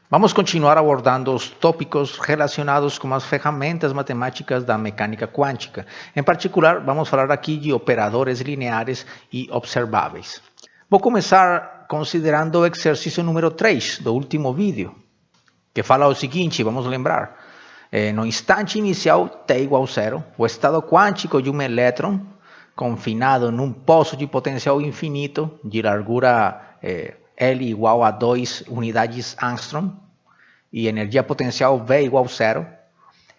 Vamos continuar abordando os tópicos relacionados com as ferramentas matemáticas da mecânica quântica. Em particular, vamos falar aqui de operadores lineares e observáveis. Vou começar considerando o exercício número 3 do último vídeo, que fala o seguinte, vamos lembrar. No instante inicial, t igual a 0, o estado quântico de um elétron confinado num poço de potencial infinito de largura L igual a 2 unidades Angstrom e energia potencial V igual a 0,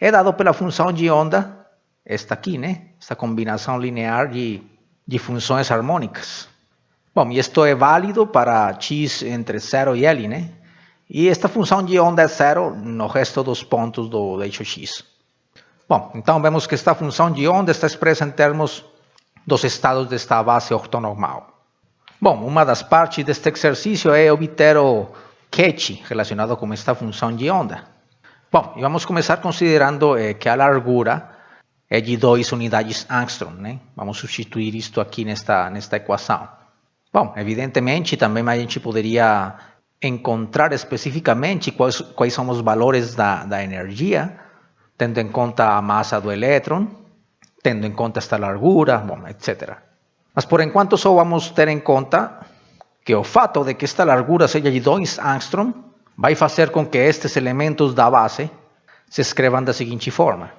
é dado pela função de onda, esta aqui, né? Esta combinação linear de funções harmônicas. Bom, e isto é válido para x entre 0 e L, né? E esta função de onda é 0 no resto dos pontos do eixo x. Bom, então vemos que esta função de onda está expressa em termos dos estados desta base ortonormal. Bom, uma das partes deste exercício é obter o catch relacionado com esta função de onda. Bom, e vamos começar considerando que a largura é de 2 unidades Angstrom, né? Vamos substituir isto aqui nesta equação. Bom, evidentemente também a gente poderia encontrar especificamente quais são os valores da energia, tendo em conta a massa do elétron, tendo em conta esta largura, bom, etc. Mas por enquanto só vamos ter em conta que o fato de que esta largura seja de 2 Angstrom vai fazer com que estes elementos da base se escrevam da seguinte forma.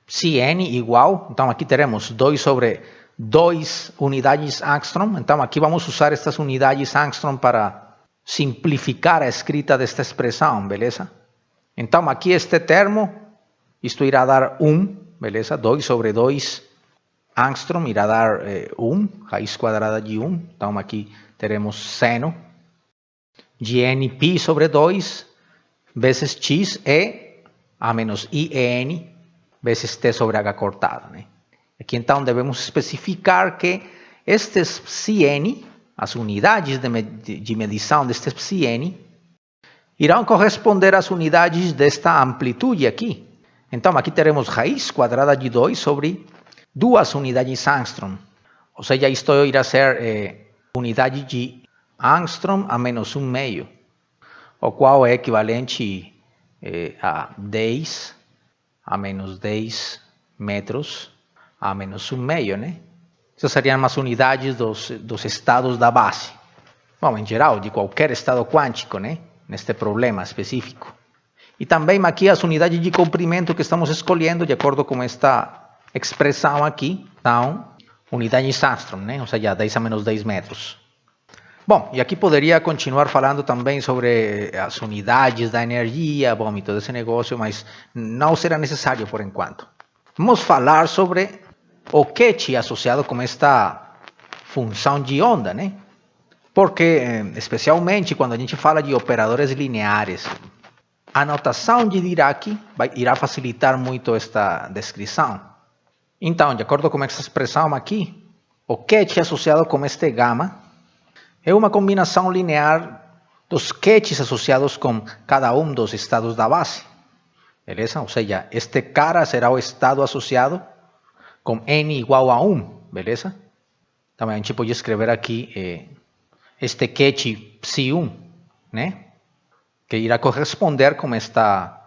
Se n igual, então aqui teremos 2 sobre 2 unidades Angstrom, então aqui vamos usar estas unidades Angstrom para simplificar a escrita desta expressão, beleza? Então aqui este termo, isto irá dar 1, beleza? 2 sobre 2 Angstrom irá dar 1, raiz quadrada de 1, então aqui teremos seno de nπ sobre 2 vezes x e a menos in vezes t sobre h cortado, né? Aqui então devemos especificar que estes psi-n, as unidades de medição destes psi-n, irão corresponder às unidades desta amplitude aqui. Então aqui teremos raiz quadrada de 2 sobre 2 unidades Angstrom. Ou seja, isto irá ser unidade de Angstrom a menos 1 meio, o qual é equivalente a 10 a menos 10 metros a menos 1 meio, né? Essas seriam as unidades dos estados da base. Bom, em geral, de qualquer estado quântico, né? Neste problema específico. E também aqui as unidades de comprimento que estamos escolhendo, de acordo com esta expressão aqui, são unidades Angstrom, né? Ou seja, 10 a menos 10 metros. Bom, e aqui poderia continuar falando também sobre as unidades da energia, bom, e todo esse negócio, mas não será necessário por enquanto. Vamos falar sobre o catch associado com esta função de onda, né? Porque, especialmente quando a gente fala de operadores lineares, a notação de Dirac irá facilitar muito esta descrição. Então, de acordo com essa expressão aqui, o catch associado com este gama é uma combinação linear dos catches associados com cada um dos estados da base. Beleza? Ou seja, este cara será o estado associado com n igual a 1, beleza? Então a gente pode escrever aqui este catch psi1, né? Que irá corresponder com esta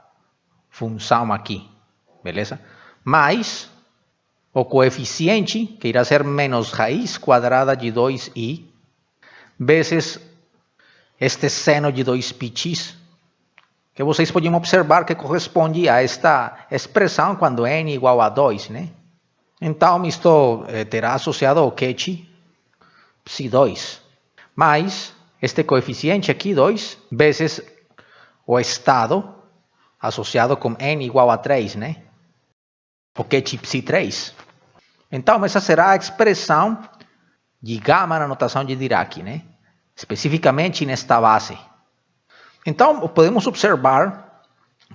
função aqui, beleza? Mais o coeficiente, que irá ser menos raiz quadrada de 2i, vezes este seno de 2πx, que vocês podem observar que corresponde a esta expressão quando n igual a 2, né? Então, isto terá associado o catch psi2, mais este coeficiente aqui, 2, vezes o estado associado com n igual a 3, né? O catch psi3. Então, essa será a expressão de gama na notação de Dirac, né? Especificamente nesta base. Então, podemos observar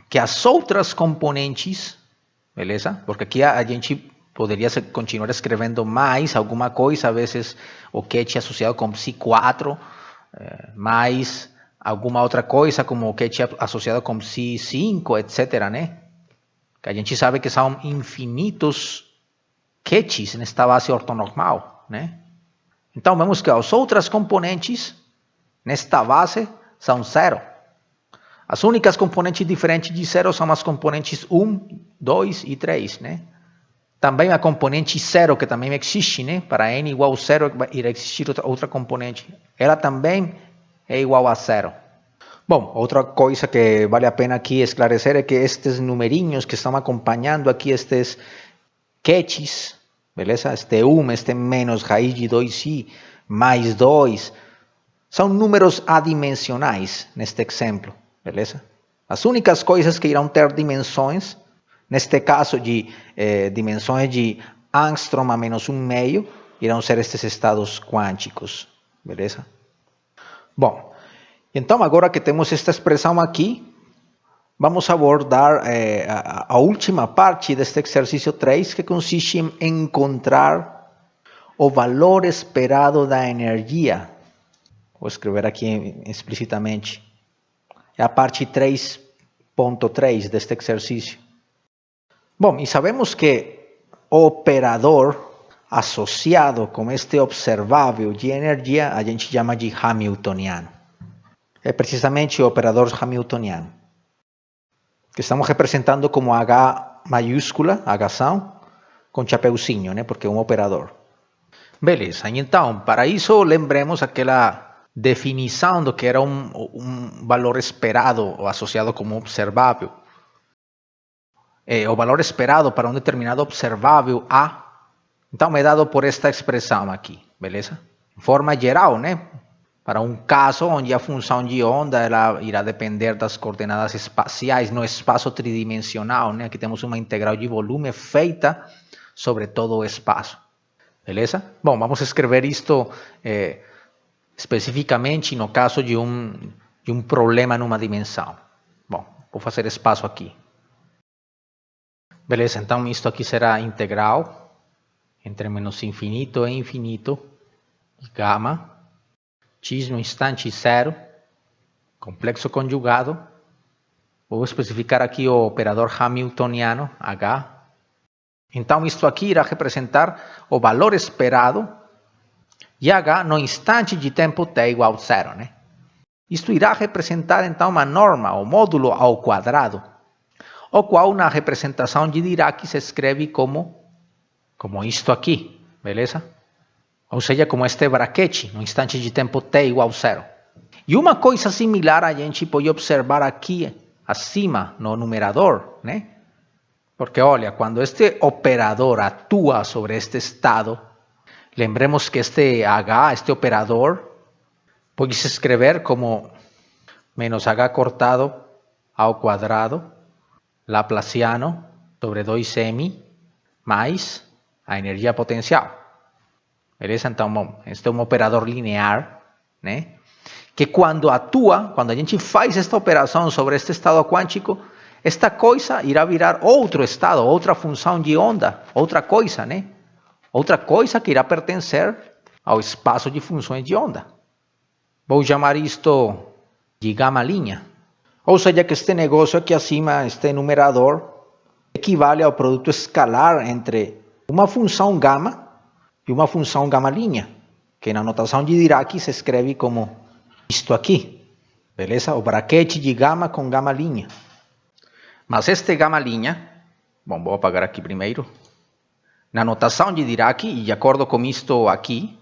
que as outras componentes, beleza? Porque aqui a gente poderia continuar escrevendo mais alguma coisa, a vezes o catch associado com psi4, mais alguma outra coisa, como o catch associado com psi5, etc., né? Que a gente sabe que são infinitos catches nesta base ortonormal, né? Então, vemos que as outras componentes nesta base são 0. As únicas componentes diferentes de 0 são as componentes 1, 2 e 3, né? Também a componente 0, que também existe, né? Para n igual a 0, irá existir outra componente. Ela também é igual a 0. Bom, outra coisa que vale a pena aqui esclarecer é que estes numerinhos que estão acompanhando aqui, estes catches, beleza? Este 1, este menos raiz de 2i, mais 2, são números adimensionais neste exemplo, beleza? As únicas coisas que irão ter dimensões, neste caso de dimensões de Angstrom a menos 1,5, irão ser estes estados quânticos, beleza? Bom, então agora que temos esta expressão aqui, vamos abordar a última parte deste exercício 3, que consiste em encontrar o valor esperado da energia. Vou escrever aqui explicitamente. É a parte 3.3 deste exercício. Bom, e sabemos que o operador associado com este observável de energia a gente chama de Hamiltoniano. É precisamente o operador Hamiltoniano, que estamos representando como H maiúscula, Hção, com chapeuzinho, né? Porque é um operador. Beleza, então, para isso lembremos aquela definição do que era um valor esperado ou associado como observável. O valor esperado para um determinado observável A, então é dado por esta expressão aqui, beleza? De forma geral, né? Para um caso onde a função de onda ela irá depender das coordenadas espaciais no espaço tridimensional, né? Aqui temos uma integral de volume feita sobre todo o espaço, beleza? Bom, vamos escrever isto especificamente no caso de um problema numa dimensão. Bom, vou fazer espaço aqui. Beleza, então isto aqui será integral entre menos infinito e infinito de gama x no instante 0, complexo conjugado. Vou especificar aqui o operador Hamiltoniano, H. Então, isto aqui irá representar o valor esperado de H no instante de tempo t igual a 0, né? Isto irá representar, então, uma norma, o módulo ao quadrado, o qual na representação de Dirac se escreve como isto aqui, beleza? Ou seja, como este braquete, no instante de tempo t igual a 0. E uma coisa similar a gente pode observar aqui acima no numerador, né? Porque, olha, quando este operador atua sobre este estado, lembremos que este H, este operador, pode se escrever como menos H cortado ao quadrado, Laplaciano, sobre 2m, mais a energia potencial. Beleza? Então, este é um operador linear, né? Que quando atua, quando a gente faz esta operação sobre este estado quântico, esta coisa irá virar outro estado, outra função de onda, outra coisa, né? Outra coisa que irá pertencer ao espaço de funções de onda. Vou chamar isto de gama linha. Ou seja, que este negócio aqui acima, este numerador, equivale ao produto escalar entre uma função gama e uma função gama-linha, que na notação de Dirac se escreve como isto aqui, beleza? O braquete de gama com gama-linha. Mas este gama-linha, bom, vou apagar aqui primeiro, na notação de Dirac, e de acordo com isto aqui,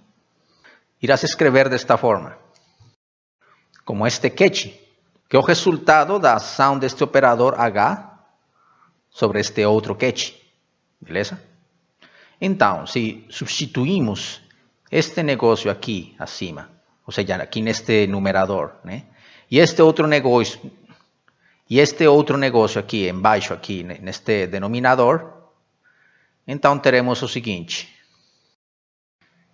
irá se escrever desta forma, como este catch, que é o resultado da ação deste operador H sobre este outro catch, beleza? Então, se substituímos este negócio aqui acima, ou seja, aqui neste numerador, né? E este outro negócio aqui embaixo, aqui neste denominador, então teremos o seguinte.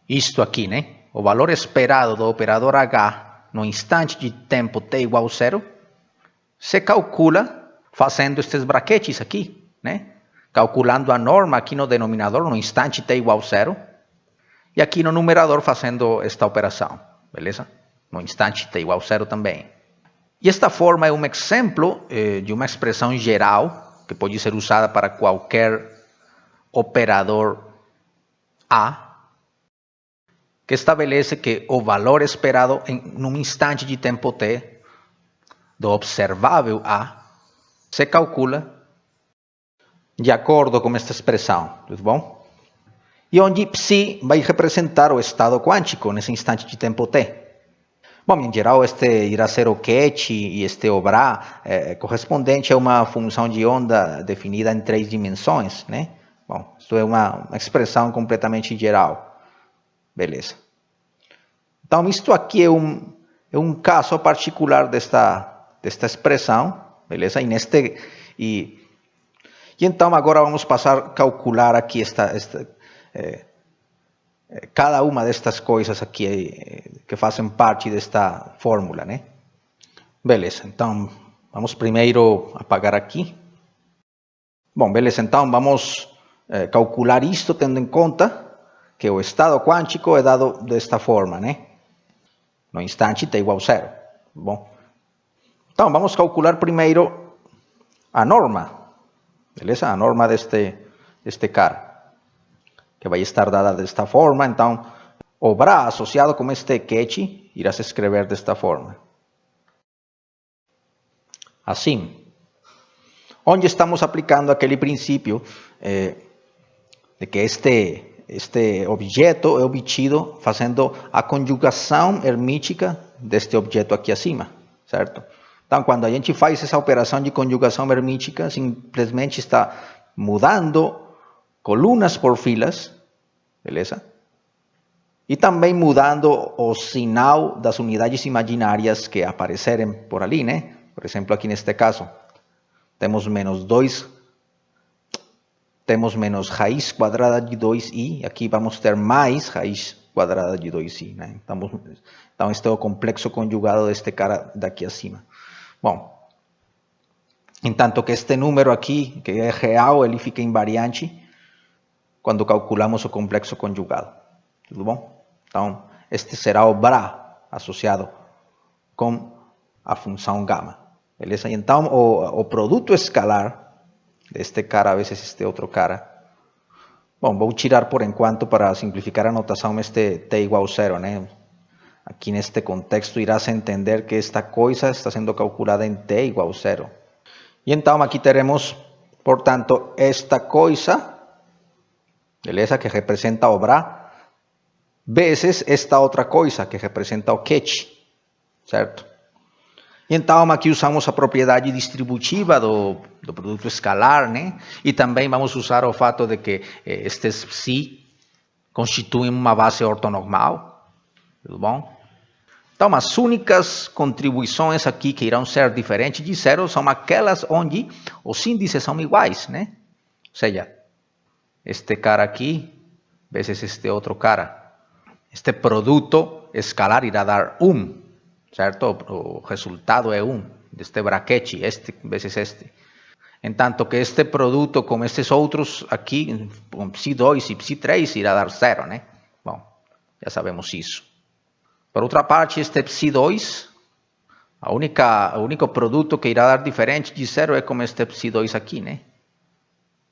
Isto aqui, né? O valor esperado do operador H no instante de tempo t igual a 0 se calcula fazendo estes braquetes aqui, né? Calculando a norma aqui no denominador, no instante t igual a 0, e aqui no numerador fazendo esta operação, beleza? No instante t igual a 0 também. E esta forma é um exemplo de uma expressão geral que pode ser usada para qualquer operador A, que estabelece que o valor esperado em um instante de tempo t do observável A se calcula de acordo com esta expressão, tudo bom? E onde psi vai representar o estado quântico nesse instante de tempo t. Bom, em geral, este irá ser o catch e este o bra correspondente a uma função de onda definida em 3 dimensões, né? Bom, isso é uma expressão completamente geral. Beleza. Então, isto aqui é um caso particular desta expressão, beleza? E então, agora vamos passar a calcular aqui cada uma destas coisas aqui que fazem parte desta fórmula, né? Beleza, então vamos primeiro apagar aqui. Bom, beleza, então vamos calcular isto tendo em conta que o estado quântico é dado desta forma, né? No instante t igual a 0. Bom, então vamos calcular primeiro a norma, beleza? A norma deste cara, que vai estar dada desta forma. Então, o bra associado com este catch irá se escrever desta forma. Assim, onde estamos aplicando aquele princípio de que este objeto é obtido fazendo a conjugação hermítica deste objeto aqui acima, certo? Então, quando a gente faz essa operação de conjugação hermítica, simplesmente está mudando colunas por filas, beleza? E também mudando o sinal das unidades imaginárias que aparecerem por ali, né? Por exemplo, aqui neste caso, temos menos 2, temos menos raiz quadrada de 2i, aqui vamos ter mais raiz quadrada de 2i, né? Então, este é o complexo conjugado deste cara daqui acima. Bom, entanto que este número aqui, que é real, ele fica invariante quando calculamos o complexo conjugado. Tudo bom? Então, este será o bra associado com a função gama. Beleza? Então, o produto escalar deste cara vezes este outro cara. Bom, vou tirar por enquanto para simplificar a notação este t igual a 0, né? Aqui neste contexto irás entender que esta coisa está sendo calculada em t igual a 0. E então aqui teremos, portanto, esta coisa, beleza, que representa o bra, vezes esta outra coisa que representa o catch, certo? E então aqui usamos a propriedade distributiva do produto escalar, né? E também vamos usar o fato de que estes psi constituem uma base ortonormal, tudo bom? Então, as únicas contribuições aqui que irão ser diferentes de 0 são aquelas onde os índices são iguais, né? Ou seja, este cara aqui vezes este outro cara. Este produto escalar irá dar 1, certo? O resultado é 1 deste braquete, este vezes este. Entanto que este produto com estes outros aqui, com psi2 e psi3, irá dar 0, né? Bom, já sabemos isso. Por outra parte, este psi2, o único produto que irá dar diferente de 0 é como este psi2 aqui, né?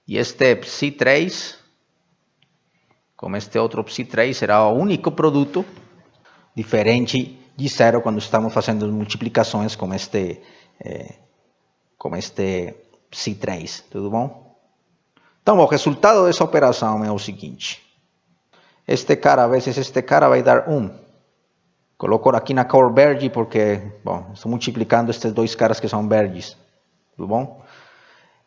E este psi3, como este outro psi3, será o único produto diferente de 0 quando estamos fazendo multiplicações com este psi3, tudo bom? Então, o resultado dessa operação é o seguinte. Este cara vezes este cara vai dar 1. Coloco aqui na cor verde porque, bom, estou multiplicando estes dois caras que são verdes, tudo bom?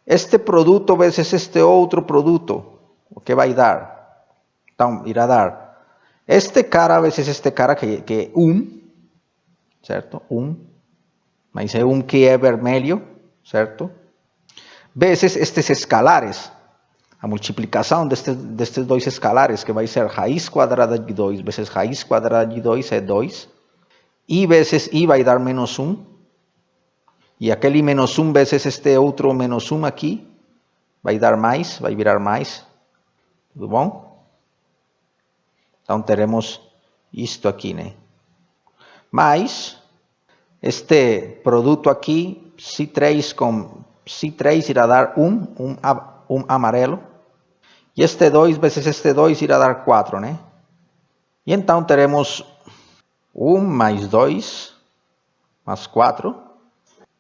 Este produto vezes este outro produto, o que vai dar? Então, irá dar este cara vezes este cara que é 1, certo? 1, mas é 1 que é vermelho, certo? Vezes estes escalares, a multiplicação destes dois escalares, que vai ser raiz quadrada de 2 vezes raiz quadrada de 2 é 2. I vezes I vai dar menos 1. E aquele menos 1 vezes este outro menos 1 aqui, vai dar mais, vai virar mais. Tudo bom? Então teremos isto aqui, né? Mais este produto aqui, psi3 com psi3 irá dar 1 amarelo. E este 2 vezes este 2 irá dar 4, né? E então teremos 1 mais 2 mais 4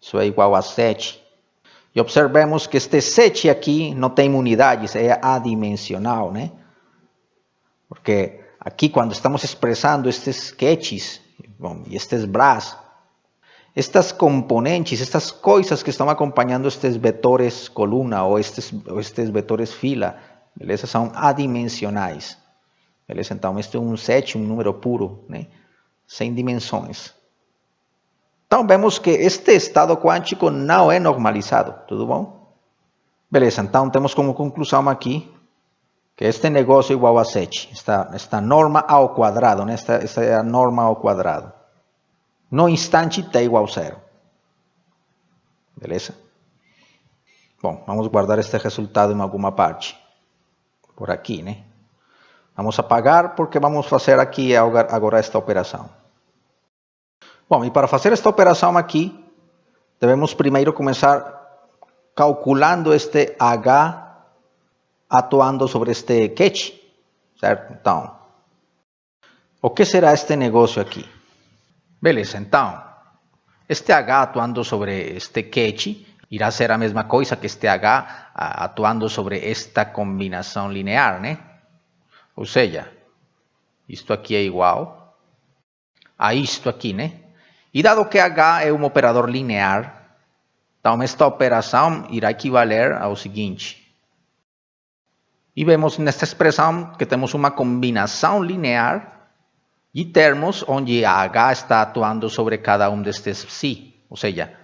Isso é igual a 7. E observemos que este 7 aqui não tem unidades, é adimensional, né? Porque aqui quando estamos expressando estes sketches, bom, e estes bras, estas componentes, estas coisas que estão acompanhando estes vetores coluna ou estes vetores fila, beleza? São adimensionais. Beleza? Então, este é um 7, um número puro, né? Sem dimensões. Então, vemos que este estado quântico não é normalizado, tudo bom? Beleza, então temos como conclusão aqui que este negócio é igual a 7, esta norma ao quadrado, né? Esta é a norma ao quadrado. No instante t igual a 0. Beleza? Bom, vamos guardar este resultado em alguma parte. Por aqui, né? Vamos apagar porque vamos fazer aqui agora esta operação. Bom, e para fazer esta operação aqui, devemos primeiro começar calculando este H atuando sobre este catch, certo? Então, o que será este negócio aqui? Beleza, então, este H atuando sobre este catch irá ser a mesma coisa que este H atuando sobre esta combinação linear, né? Ou seja, isto aqui é igual a isto aqui, né? E dado que H é um operador linear, então esta operação irá equivaler ao seguinte. E vemos nesta expressão que temos uma combinação linear de termos onde H está atuando sobre cada um destes psi. Ou seja,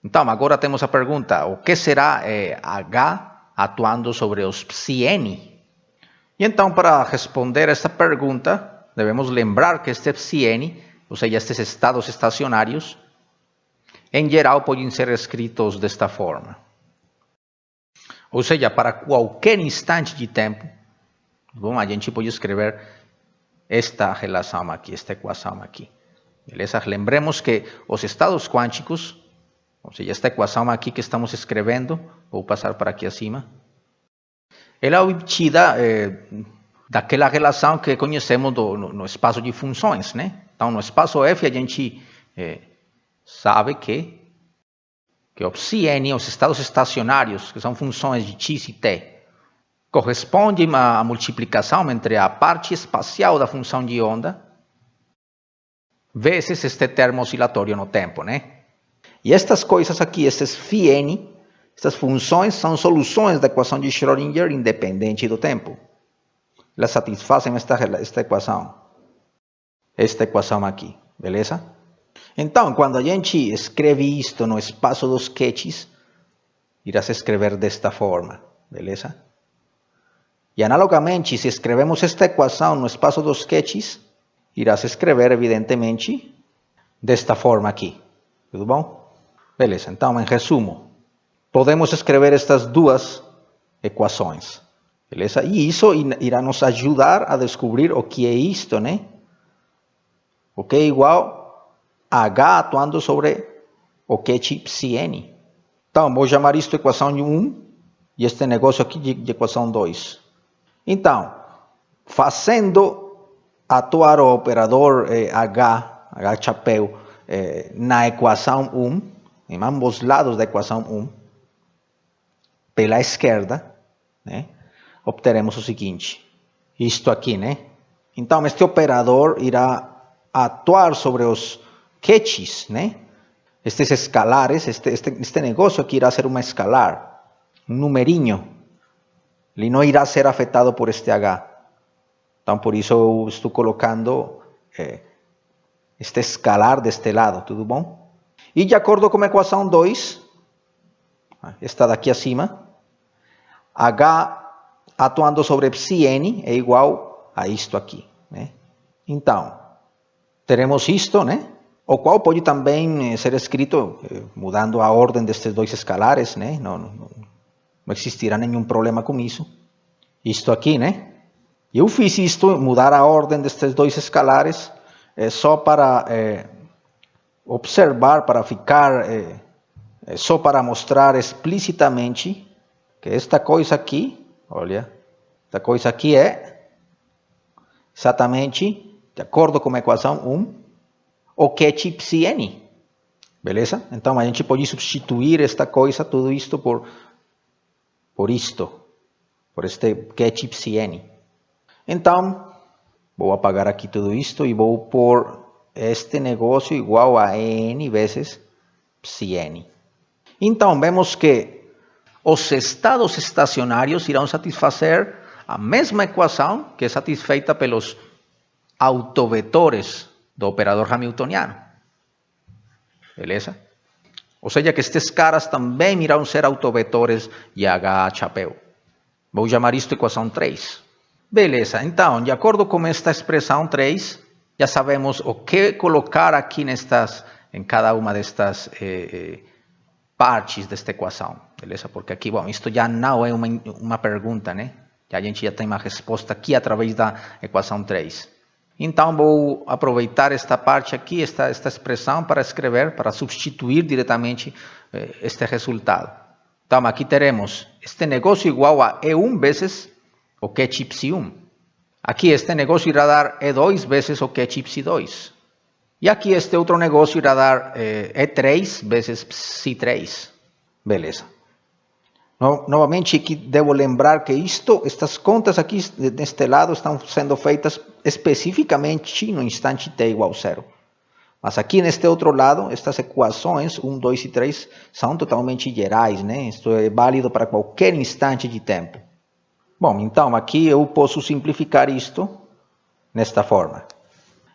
então agora temos a pergunta, o que será H atuando sobre os psi n? E então, para responder esta pergunta, devemos lembrar que este psi n, ou seja, estes estados estacionários, em geral podem ser escritos desta forma. Ou seja, para qualquer instante de tempo, bom, a gente pode escrever esta relação aqui, esta equação aqui. Beleza? Lembremos que os estados quânticos, ou seja, esta equação aqui que estamos escrevendo, vou passar para aqui acima, ela é obtida daquela relação que conhecemos no espaço de funções, né? Então, no espaço F, a gente sabe que o psi n, os estados estacionários, que são funções de x e t, correspondem à multiplicação entre a parte espacial da função de onda vezes este termo oscilatório no tempo, né? E estas coisas aqui, estes phi n, estas funções são soluções da equação de Schrödinger independente do tempo. Elas satisfazem esta equação aqui, beleza? Então, quando a gente escreve isto no espaço dos sketches, irá se escrever desta forma, beleza? E analogamente, se escrevemos esta equação no espaço dos sketches, irá se escrever, evidentemente, desta forma aqui, tudo bom? Beleza, então, em resumo, podemos escrever estas duas equações, beleza? E isso irá nos ajudar a descobrir o que é isto, né? O que é igual a H atuando sobre o catch psi n. Então, vou chamar isto equação 1 e este negócio aqui de equação 2. Então, fazendo atuar o operador H chapéu, na equação 1, em ambos lados da equação 1, pela esquerda, né, obteremos o seguinte, isto aqui, né? Então, este operador irá atuar sobre os catches, né? Estes escalares, este negócio aqui irá ser uma escalar, um numerinho. Ele não irá ser afetado por este H. Então, por isso eu estou colocando este escalar deste lado, tudo bom? E de acordo com a equação 2, esta daqui acima, H atuando sobre psi n é igual a isto aqui, né? Então, teremos isto, né? O qual pode também ser escrito mudando a ordem destes dois escalares, né? Não existirá nenhum problema com isso. Isto aqui, né? Eu fiz isto, mudar a ordem destes dois escalares, só para observar, para ficar, só para mostrar explicitamente que esta coisa aqui, olha, esta coisa aqui é exatamente, de acordo com a equação 1, o catch psi n. Beleza? Então a gente pode substituir esta coisa, tudo isto por isto, por este ketchup CN. Então, vou apagar aqui tudo isto e vou pôr este negócio igual a N vezes CN. Então, vemos que os estados estacionários irão satisfazer a mesma equação que é satisfeita pelos autovetores do operador hamiltoniano. Beleza? Ou seja, que estes caras também irão ser autovetores de H chapéu. Vou chamar isto equação 3. Beleza, então, de acordo com esta expressão 3, já sabemos o que colocar aqui em cada uma destas partes desta equação. Beleza? Porque aqui, bom, isto já não é uma pergunta, né? A gente já tem uma resposta aqui através da equação 3. Então, vou aproveitar esta parte aqui, esta expressão, para escrever, para substituir diretamente este resultado. Então, aqui teremos este negócio igual a E1 vezes o ketchup C1. Aqui este negócio irá dar E2 vezes o ketchup C2. E aqui este outro negócio irá dar E3 vezes C3. Beleza. Novamente aqui devo lembrar que estas contas aqui neste lado estão sendo feitas especificamente no instante t igual a 0. Mas aqui neste outro lado, estas equações 1, 2 e 3 são totalmente gerais, né? Isto é válido para qualquer instante de tempo. Bom, então aqui eu posso simplificar isto nesta forma.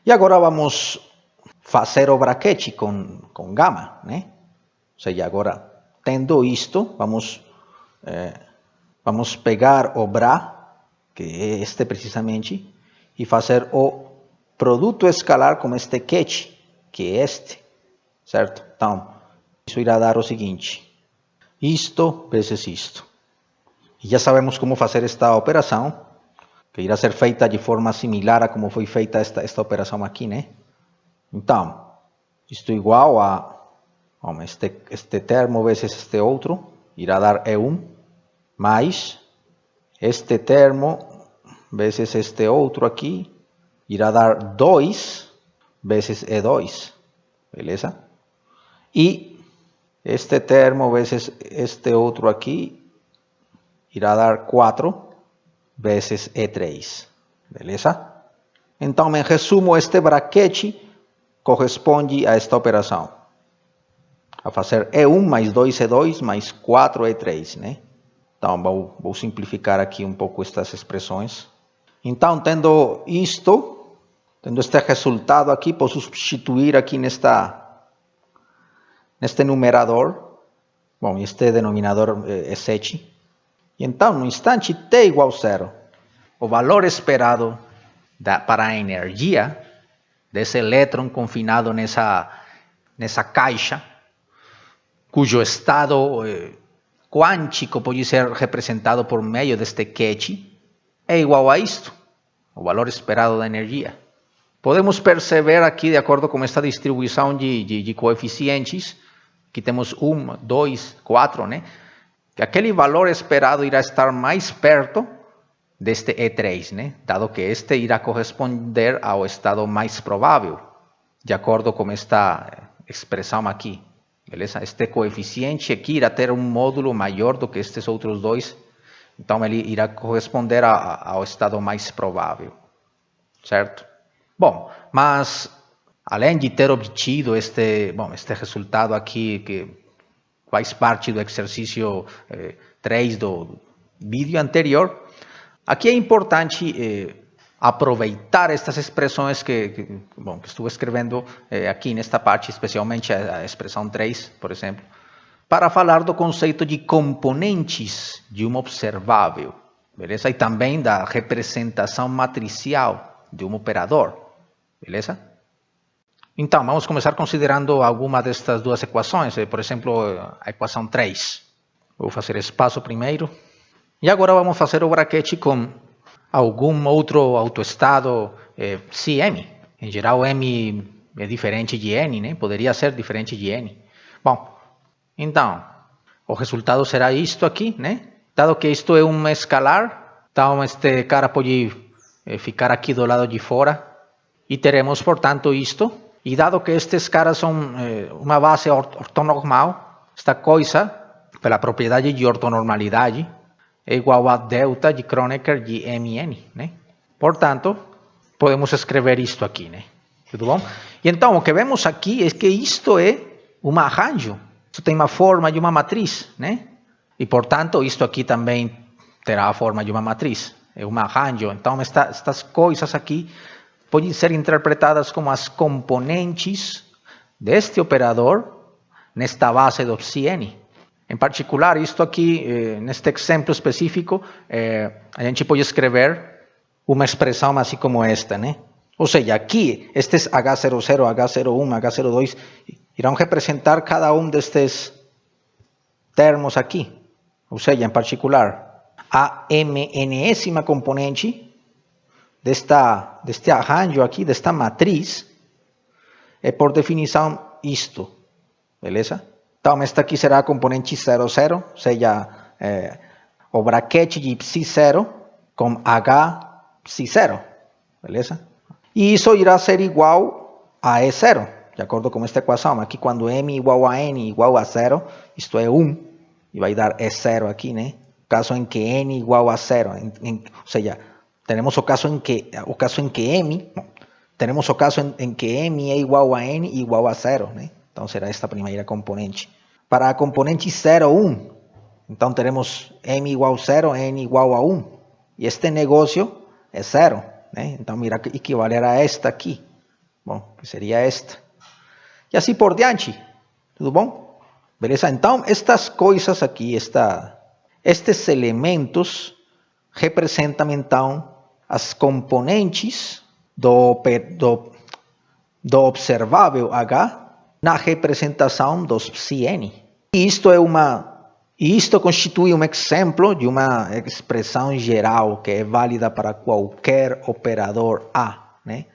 E agora vamos fazer o braquete com gama, né? Ou seja, agora tendo isto, vamos pegar o Bra, que é este precisamente, e fazer o produto escalar com este catch, que é este, certo? Então, isso irá dar o seguinte, isto vezes isto. E já sabemos como fazer esta operação, que irá ser feita de forma similar a como foi feita esta operação aqui, né? Então, isto igual a este termo vezes este outro, irá dar E1, mais este termo vezes este outro aqui, irá dar 2 vezes E2, beleza? E este termo vezes este outro aqui, irá dar 4 vezes E3, beleza? Então, em resumo, este braquete corresponde a esta operação. A fazer E1 mais 2E2 mais 4E3, né? Então, vou simplificar aqui um pouco estas expressões. Então, tendo este resultado aqui, posso substituir aqui neste numerador. Bom, este denominador é 7. E então, no instante t igual a 0, o valor esperado para a energia desse elétron confinado nessa caixa, cujo estado quântico pode ser representado por meio deste catch, é igual a isto, o valor esperado da energia. Podemos perceber aqui, de acordo com esta distribuição de coeficientes, que temos 1, 2, 4, né? Que aquele valor esperado irá estar mais perto deste E3, né? Dado que este irá corresponder ao estado mais provável, de acordo com esta expressão aqui. Beleza? Este coeficiente aqui irá ter um módulo maior do que estes outros dois, então ele irá corresponder ao estado mais provável, certo? Bom, mas além de ter obtido este resultado aqui, que faz parte do exercício 3 do vídeo anterior, aqui é importante aproveitar estas expressões que estou escrevendo aqui nesta parte, especialmente a expressão 3, por exemplo, para falar do conceito de componentes de um observável, beleza? E também da representação matricial de um operador, beleza? Então, vamos começar considerando alguma destas duas equações, por exemplo, a equação 3. Vou fazer espaço primeiro. E agora vamos fazer o braquete com algum outro autoestado CM. Em geral, M é diferente de N, né? Poderia ser diferente de N. Bom, então, o resultado será isto aqui, né? Dado que isto é um escalar, então este cara pode ficar aqui do lado de fora. E teremos, portanto, isto E dado que estes caras são uma base ortonormal, esta coisa, pela propriedade de ortonormalidade, é igual a delta de Kronecker de MN, né? Portanto, podemos escrever isto aqui, né? Tudo bom? E então, o que vemos aqui é que isto é um arranjo. Isto tem uma forma de uma matriz, né? E, portanto, isto aqui também terá a forma de uma matriz. É um arranjo. Então, estas coisas aqui podem ser interpretadas como as componentes deste operador nesta base do psi-n. Em particular, isto aqui, neste exemplo específico, a gente pode escrever uma expressão assim como esta, né? Ou seja, aqui, estes H00, H01, H02, irão representar cada um destes termos aqui. Ou seja, em particular, a mnésima componente deste arranjo aqui, desta matriz, é por definição isto, beleza? Então, esta aqui será a componente 00, ou seja, o braquete de psi0 com H psi0, beleza? E isso irá ser igual a E0, de acordo com esta equação. Aqui, quando m igual a n igual a 0, isto é 1, e vai dar E0 aqui, né? Caso em que n igual a 0, ou seja, temos o caso em que m, temos o caso em que m é igual a n igual a 0, né? Então, será esta primeira componente. Para a componente 0, 1, então teremos m igual a 0, n igual a 1. E este negócio é 0, né? Então, irá equivaler a esta aqui. Bom, que seria esta. E assim por diante. Tudo bom? Beleza? Então, estas coisas aqui, estes elementos representam, então, as componentes do observável H na representação dos psi-n. E isto constitui um exemplo de uma expressão geral que é válida para qualquer operador A, né?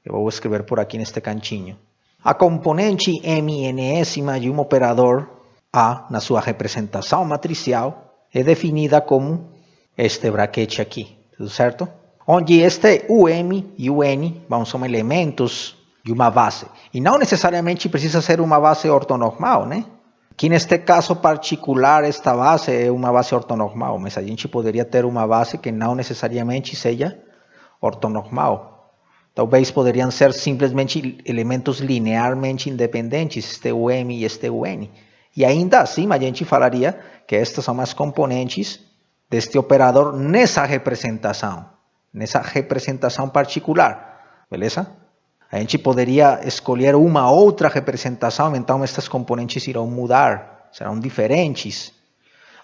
Eu vou escrever por aqui neste cantinho. A componente mnésima de um operador A na sua representação matricial é definida como este braquete aqui, tudo certo? Onde este UM e o N são elementos de uma base. E não necessariamente precisa ser uma base ortonormal, né? Aqui neste caso particular, esta base é uma base ortonormal, mas a gente poderia ter uma base que não necessariamente seja ortonormal. Talvez poderiam ser simplesmente elementos linearmente independentes, este UM e este UN. E ainda assim, a gente falaria que estas são as componentes deste operador nessa representação particular, beleza? A gente poderia escolher uma outra representação, então estas componentes irão mudar, serão diferentes.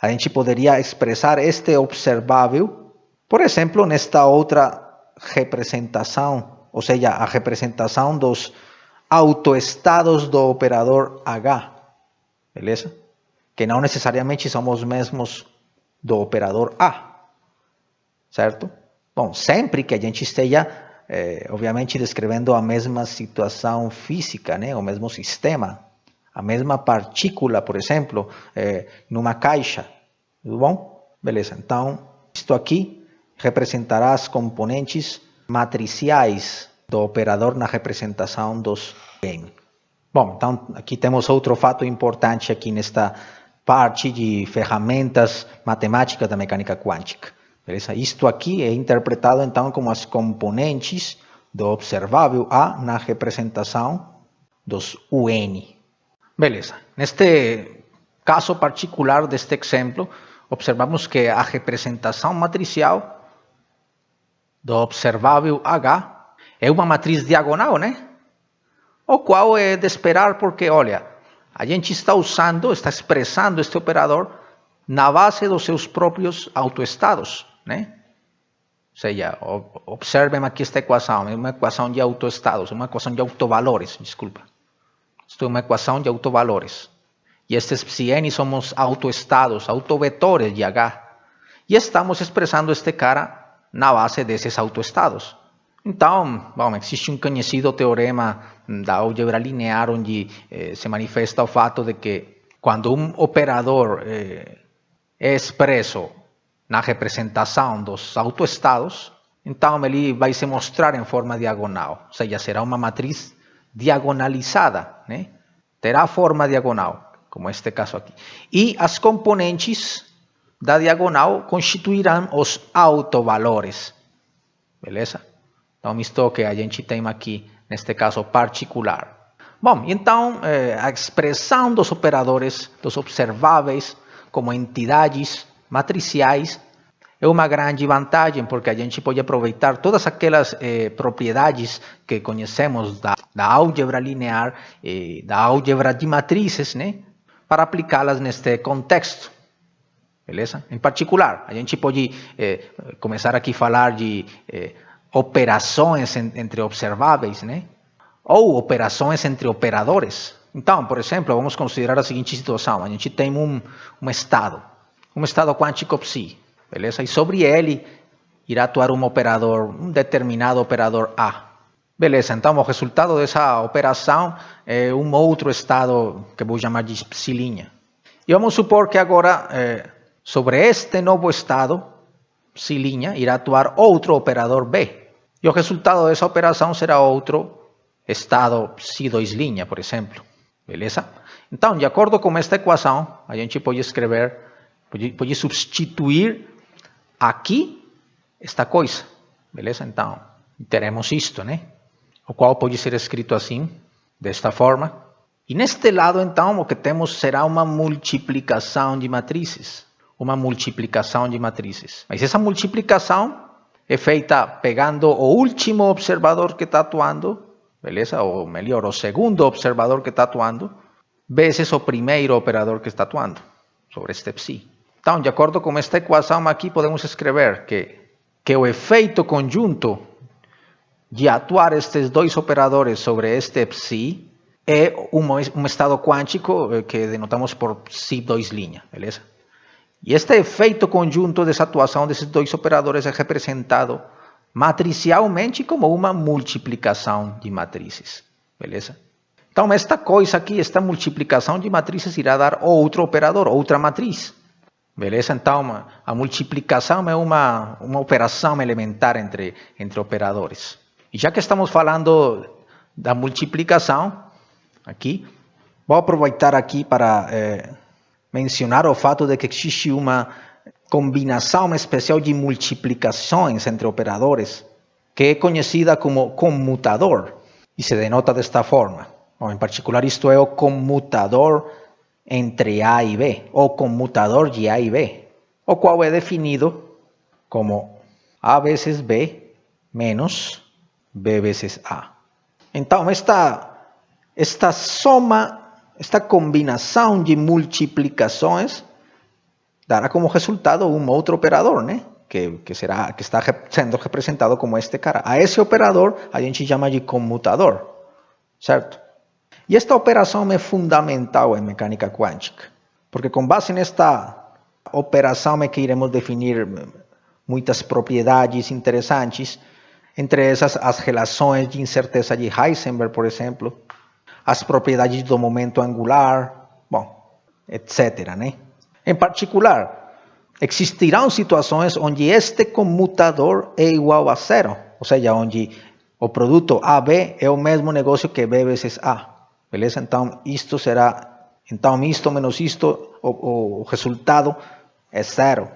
A gente poderia expressar este observável, por exemplo, nesta outra representação, ou seja, a representação dos autoestados do operador H, beleza? Que não necessariamente são os mesmos do operador A, certo? Bom, sempre que a gente esteja obviamente descrevendo a mesma situação física, né? O mesmo sistema, a mesma partícula, por exemplo, numa caixa, tudo bom? Beleza, então, isto aqui representará as componentes matriciais do operador na representação dos M. Bom, então, aqui temos outro fato importante aqui nesta parte de ferramentas matemáticas da mecânica quântica. Beleza? Isto aqui é interpretado, então, como as componentes do observável A na representação dos UN. Beleza. Neste caso particular deste exemplo, observamos que a representação matricial do observável H é uma matriz diagonal, né? O qual é de esperar porque, olha, a gente está expressando este operador na base dos seus próprios autoestados, né? Ou seja, observem aqui esta equação, é uma equação de autoestados, uma equação de autovalores, desculpa. Isto é uma equação de autovalores. E estes psi-n são os autoestados, autovetores de H. E estamos expressando este cara na base desses autoestados. Então, bom, existe um conhecido teorema da álgebra linear onde se manifesta o fato de que quando um operador é expresso na representação dos autoestados, então ele vai se mostrar em forma diagonal, ou seja, será uma matriz diagonalizada, né? Terá forma diagonal, como este caso aqui. E as componentes da diagonal constituirão os autovalores, beleza? Então, isto que a gente tem aqui, neste caso particular. Bom, então, a expressão dos operadores, dos observáveis, como entidades matriciais, é uma grande vantagem, porque a gente pode aproveitar todas aquelas propriedades que conhecemos da álgebra linear, da álgebra de matrizes, né, para aplicá-las neste contexto. Beleza? Em particular, a gente pode começar aqui a falar de operações entre observáveis, né, ou operações entre operadores. Então, por exemplo, vamos considerar a seguinte situação. A gente tem um estado quântico psi. Beleza? E sobre ele irá atuar um determinado operador A. Beleza, então o resultado dessa operação é um outro estado que vou chamar de psi'. E vamos supor que agora, sobre este novo estado, psi' irá atuar outro operador B. E o resultado dessa operação será outro estado psi', por exemplo. Beleza? Então, de acordo com esta equação, a gente pode escrever, pode substituir aqui esta coisa, beleza? Então, teremos isto, né? O qual pode ser escrito assim, desta forma. E neste lado, então, o que temos será uma multiplicação de matrizes. Uma multiplicação de matrizes. Mas essa multiplicação é feita pegando o último observador que está atuando, beleza? Ou melhor, o segundo observador que está atuando, vezes o primeiro operador que está atuando sobre este psi. Então, de acordo com esta equação aqui, podemos escrever que o efeito conjunto de atuar estes dois operadores sobre este psi é um estado quântico que denotamos por psi', beleza? E este efeito conjunto dessa atuação desses dois operadores é representado matricialmente como uma multiplicação de matrizes, beleza? Então, esta coisa aqui, esta multiplicação de matrizes irá dar outro operador, outra matriz. Beleza? Então, a multiplicação é uma operação elementar entre operadores. E já que estamos falando da multiplicação, aqui, vou aproveitar aqui para mencionar o fato de que existe uma combinação especial de multiplicações entre operadores, que é conhecida como comutador, e se denota desta forma. Bom, em particular, isto é o comutador entre A e B, o comutador de A e B, o qual é definido como A vezes B menos B vezes A. Então, esta soma, esta combinação de multiplicações dará como resultado um outro operador, né? Que está sendo representado como este cara. A esse operador a gente chama de comutador, certo? E esta operação é fundamental em mecânica quântica, porque com base nesta operação é que iremos definir muitas propriedades interessantes, entre essas as relações de incerteza de Heisenberg, por exemplo, as propriedades do momento angular, bom, etc., né? Em particular, existirão situações onde este comutador é igual a zero, ou seja, onde o produto AB é o mesmo negócio que B vezes A. Beleza? Então, isto menos isto, o resultado é zero.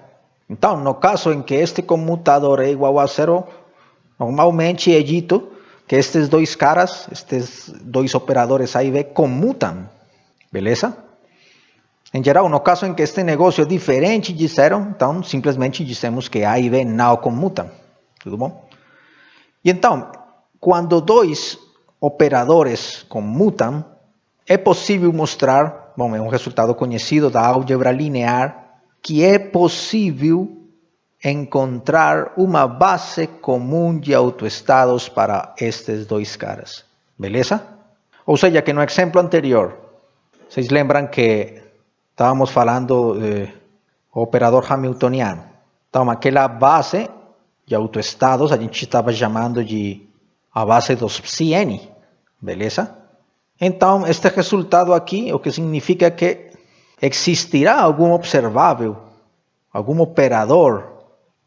Então, no caso em que este comutador é igual a zero, normalmente é dito que estes dois caras, estes dois operadores A e B, comutam. Beleza? Em geral, no caso em que este negócio é diferente de zero, então, simplesmente dizemos que A e B não comutam. Tudo bom? E então, quando dois operadores comutam, é possível mostrar, bom, é um resultado conhecido da álgebra linear, que é possível encontrar uma base comum de autoestados para estes dois caras. Beleza? Ou seja, que no exemplo anterior, vocês lembram que estávamos falando do operador hamiltoniano. Então, aquela base de autoestados a gente estava chamando de a base dos psi-n, beleza? Então, este resultado aqui, o que significa que existirá algum observável, algum operador,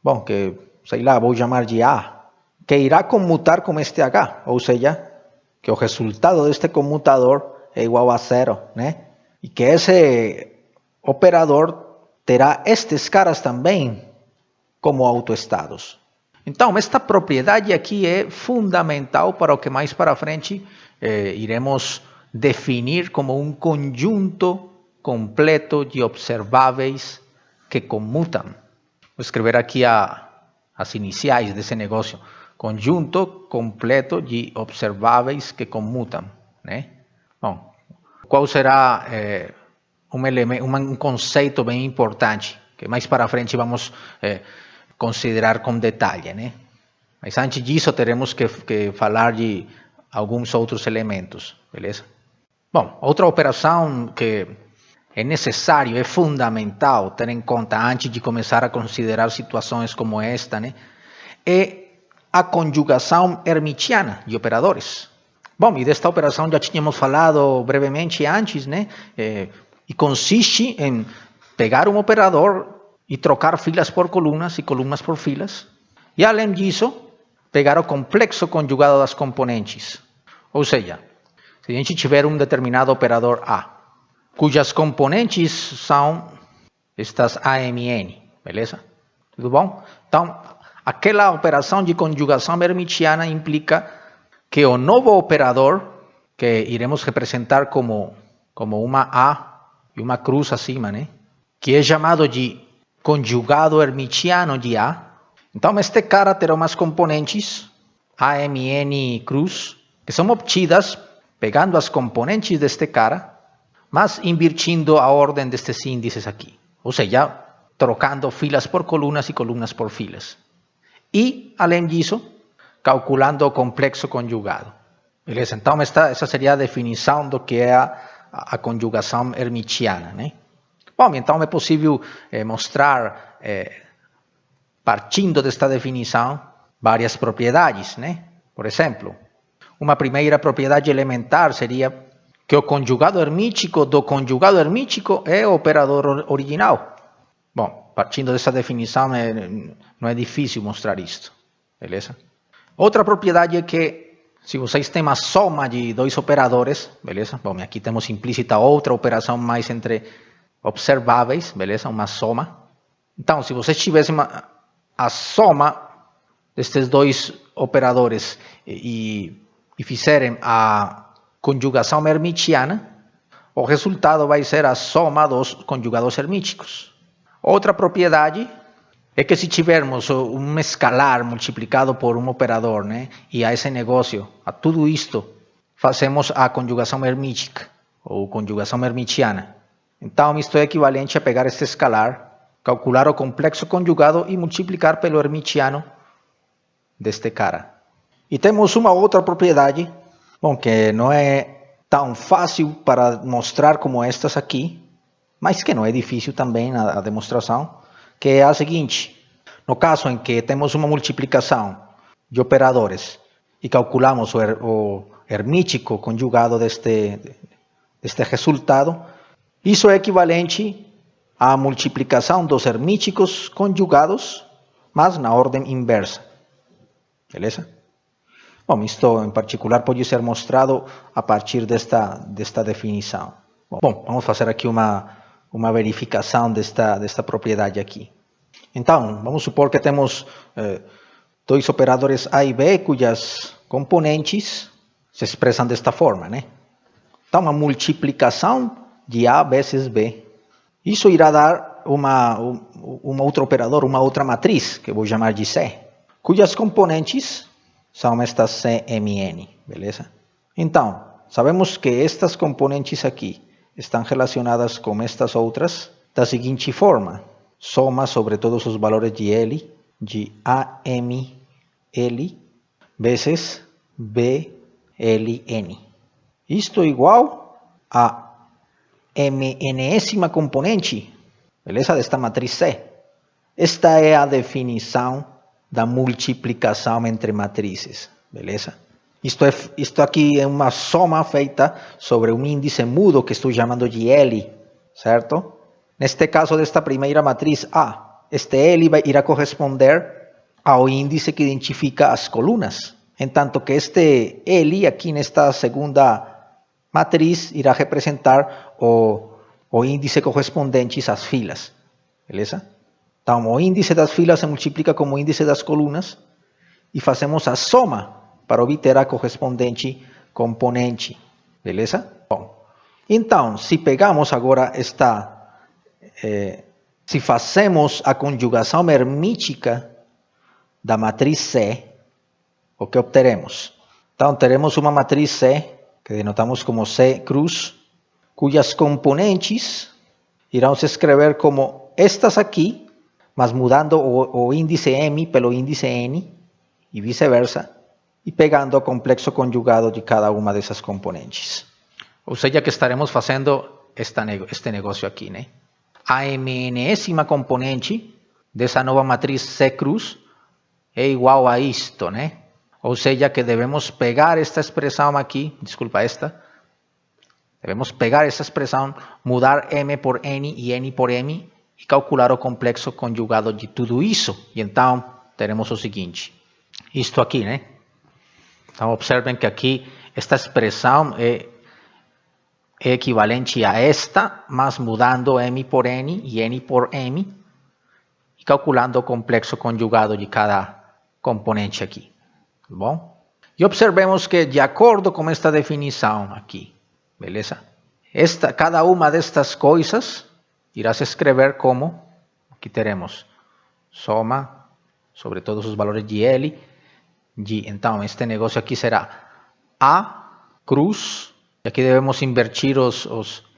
bom, que, sei lá, vou chamar de A, que irá comutar com este H, ou seja, que o resultado deste comutador é igual a zero, né? E que esse operador terá estes caras também como autoestados. Então, esta propriedade aqui é fundamental para o que mais para frente iremos definir como um conjunto completo de observáveis que comutam. Vou escrever aqui as iniciais desse negócio. Conjunto completo de observáveis que comutam, né? Bom, qual será um conceito bem importante, que mais para frente vamos considerar com detalhe, né? Mas antes disso, teremos que falar de alguns outros elementos, beleza? Bom, outra operação que é necessário, é fundamental ter em conta antes de começar a considerar situações como esta, né? É a conjugação hermitiana de operadores. Bom, e desta operação já tínhamos falado brevemente antes, né? E consiste em pegar um operador e trocar filas por colunas e colunas por filas. E além disso, pegar o complexo conjugado das componentes. Ou seja, se a gente tiver um determinado operador A, cujas componentes são estas AMN, beleza? Tudo bom? Então, aquela operação de conjugação hermitiana implica que o novo operador, que iremos representar como uma A e uma cruz acima, né? Que é chamado de conjugado hermitiano de A. Então, este cara terá umas componentes AMN cruz, que são obtidas pegando as componentes deste cara, mas invirtindo a ordem destes índices aqui. Ou seja, trocando filas por colunas e colunas por filas. E, além disso, calculando o complexo conjugado. Beleza? Então, essa seria a definição do que é a conjugação hermitiana, né? Bom, então é possível mostrar, partindo desta definição, várias propriedades, né? Por exemplo, uma primeira propriedade elementar seria que o conjugado hermítico do conjugado hermítico é o operador original. Bom, partindo dessa definição, não é difícil mostrar isto, beleza? Outra propriedade é que, se vocês têm uma soma de dois operadores, beleza? Bom, aqui temos implícita outra operação mais entre observáveis, beleza? Uma soma. Então, se vocês tivessem a soma destes dois operadores e fizerem a conjugação hermitiana, o resultado vai ser a soma dos conjugados hermíticos. Outra propriedade é que se tivermos um escalar multiplicado por um operador, né, e a esse negócio, a tudo isto, fazemos a conjugação hermítica, ou conjugação hermitiana. Então, isto é equivalente a pegar este escalar, calcular o complexo conjugado e multiplicar pelo hermitiano deste cara. E temos uma outra propriedade, bom, que não é tão fácil para mostrar como estas aqui, mas que não é difícil também a demonstração, que é a seguinte: no caso em que temos uma multiplicação de operadores e calculamos o hermítico conjugado deste resultado, isso é equivalente à multiplicação dos hermíticos conjugados, mas na ordem inversa. Beleza? Bom, isto em particular pode ser mostrado a partir desta definição. Bom, vamos fazer aqui uma verificação desta propriedade aqui. Então, vamos supor que temos dois operadores A e B, cujas componentes se expressam desta forma, né? Então, uma multiplicação de A vezes B. Isso irá dar um outro operador, uma outra matriz, que eu vou chamar de C, cujas componentes são estas CMN, beleza? Então, sabemos que estas componentes aqui estão relacionadas com estas outras da seguinte forma: soma sobre todos os valores de L, de AML, vezes BLN. Isto é igual a MNésima componente, beleza? Desta matriz C. Esta é a definição da multiplicação entre matrizes, beleza? Isto aqui é uma soma feita sobre um índice mudo que estou chamando de L, certo? Neste caso desta primeira matriz A, este L irá corresponder ao índice que identifica as colunas. en tanto que este L aquí en esta segunda matriz irá a representar o índice correspondente às filas, beleza? Então, o índice das filas se multiplica com o índice das colunas e fazemos a soma para obter a correspondente componente, beleza? Bom, então, se pegamos agora se fazemos a conjugação hermítica da matriz C, o que obteremos? Então, teremos uma matriz C, que denotamos como C cruz, cujas componentes irão se escrever como estas aqui, mas mudando o índice M pelo índice N, e vice-versa, e pegando o complexo conjugado de cada uma dessas componentes. Ou seja, que estaremos fazendo este negócio aqui, né? A mnésima componente dessa nova matriz C cruz é igual a isto, né? Ou seja, que devemos pegar esta expressão aqui, desculpa, devemos pegar essa expressão, mudar M por N e N por M e calcular o complexo conjugado de tudo isso. E então, teremos o seguinte, isto aqui, né? Então, observem que aqui esta expressão é equivalente a esta, mas mudando M por N e N por M e calculando o complexo conjugado de cada componente aqui. Tá bom? E observemos que, de acordo com esta definição aqui, beleza? Cada uma destas coisas irá se escrever como, aqui teremos soma sobre todos os valores de L, então este negócio aqui será A cruz, e aqui devemos invertir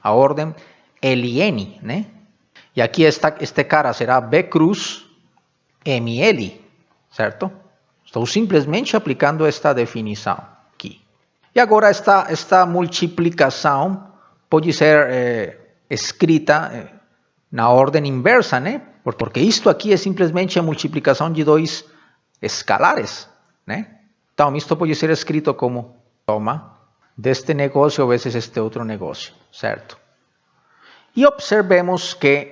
a ordem, L e N, né? E aqui este cara será B cruz, ML, certo? Estou simplesmente aplicando esta definição aqui. E agora esta multiplicação pode ser escrita na ordem inversa, né? Porque isto aqui é simplesmente a multiplicação de dois escalares, né? Então, isto pode ser escrito como soma deste negócio vezes este outro negócio, certo? E observemos que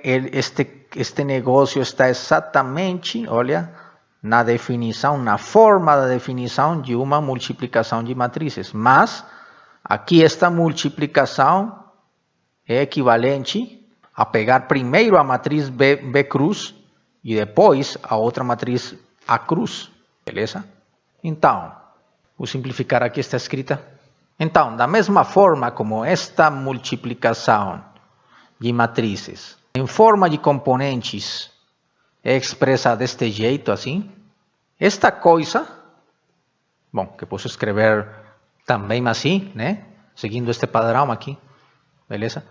este negócio está exatamente, olha, na definição, na forma da definição de uma multiplicação de matrizes. Mas, aqui esta multiplicação é equivalente a pegar primeiro a matriz B cruz e depois a outra matriz A cruz, beleza? Então, vou simplificar aqui esta escrita. Então, da mesma forma como esta multiplicação de matrizes em forma de componentes é expressa deste jeito, assim, esta coisa, bom, que posso escrever também assim, né? Seguindo este padrão aqui, beleza?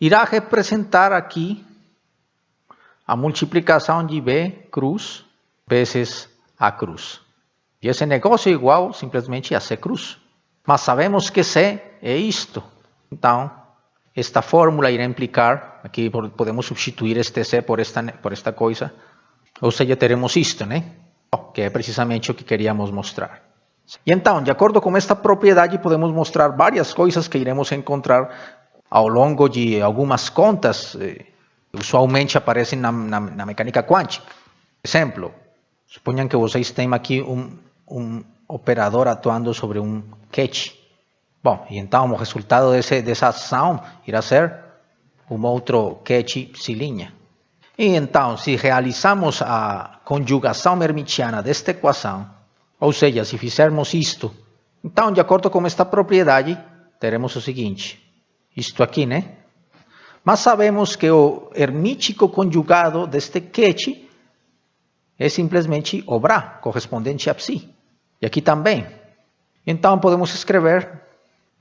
Irá representar aqui a multiplicação de B cruz vezes A cruz. E esse negócio é igual simplesmente a C cruz. Mas sabemos que C é isto. Então, esta fórmula irá implicar, aqui podemos substituir este C por esta coisa, ou seja, teremos isto, né? Que é precisamente o que queríamos mostrar. E então, de acordo com esta propriedade, podemos mostrar várias coisas que iremos encontrar ao longo de algumas contas, usualmente aparecem na mecânica quântica. Por exemplo, suponham que vocês têm aqui um operador atuando sobre um catch. Bom, e então o resultado dessa ação irá ser um outro catch psi'. E então, se realizamos a conjugação hermitiana desta equação, ou seja, se fizermos isto, então, de acordo com esta propriedade, teremos o seguinte, isto aqui, né? Mas sabemos que o hermítico conjugado deste catch é simplesmente o Bra, correspondente a psi. E aqui também. Então, podemos escrever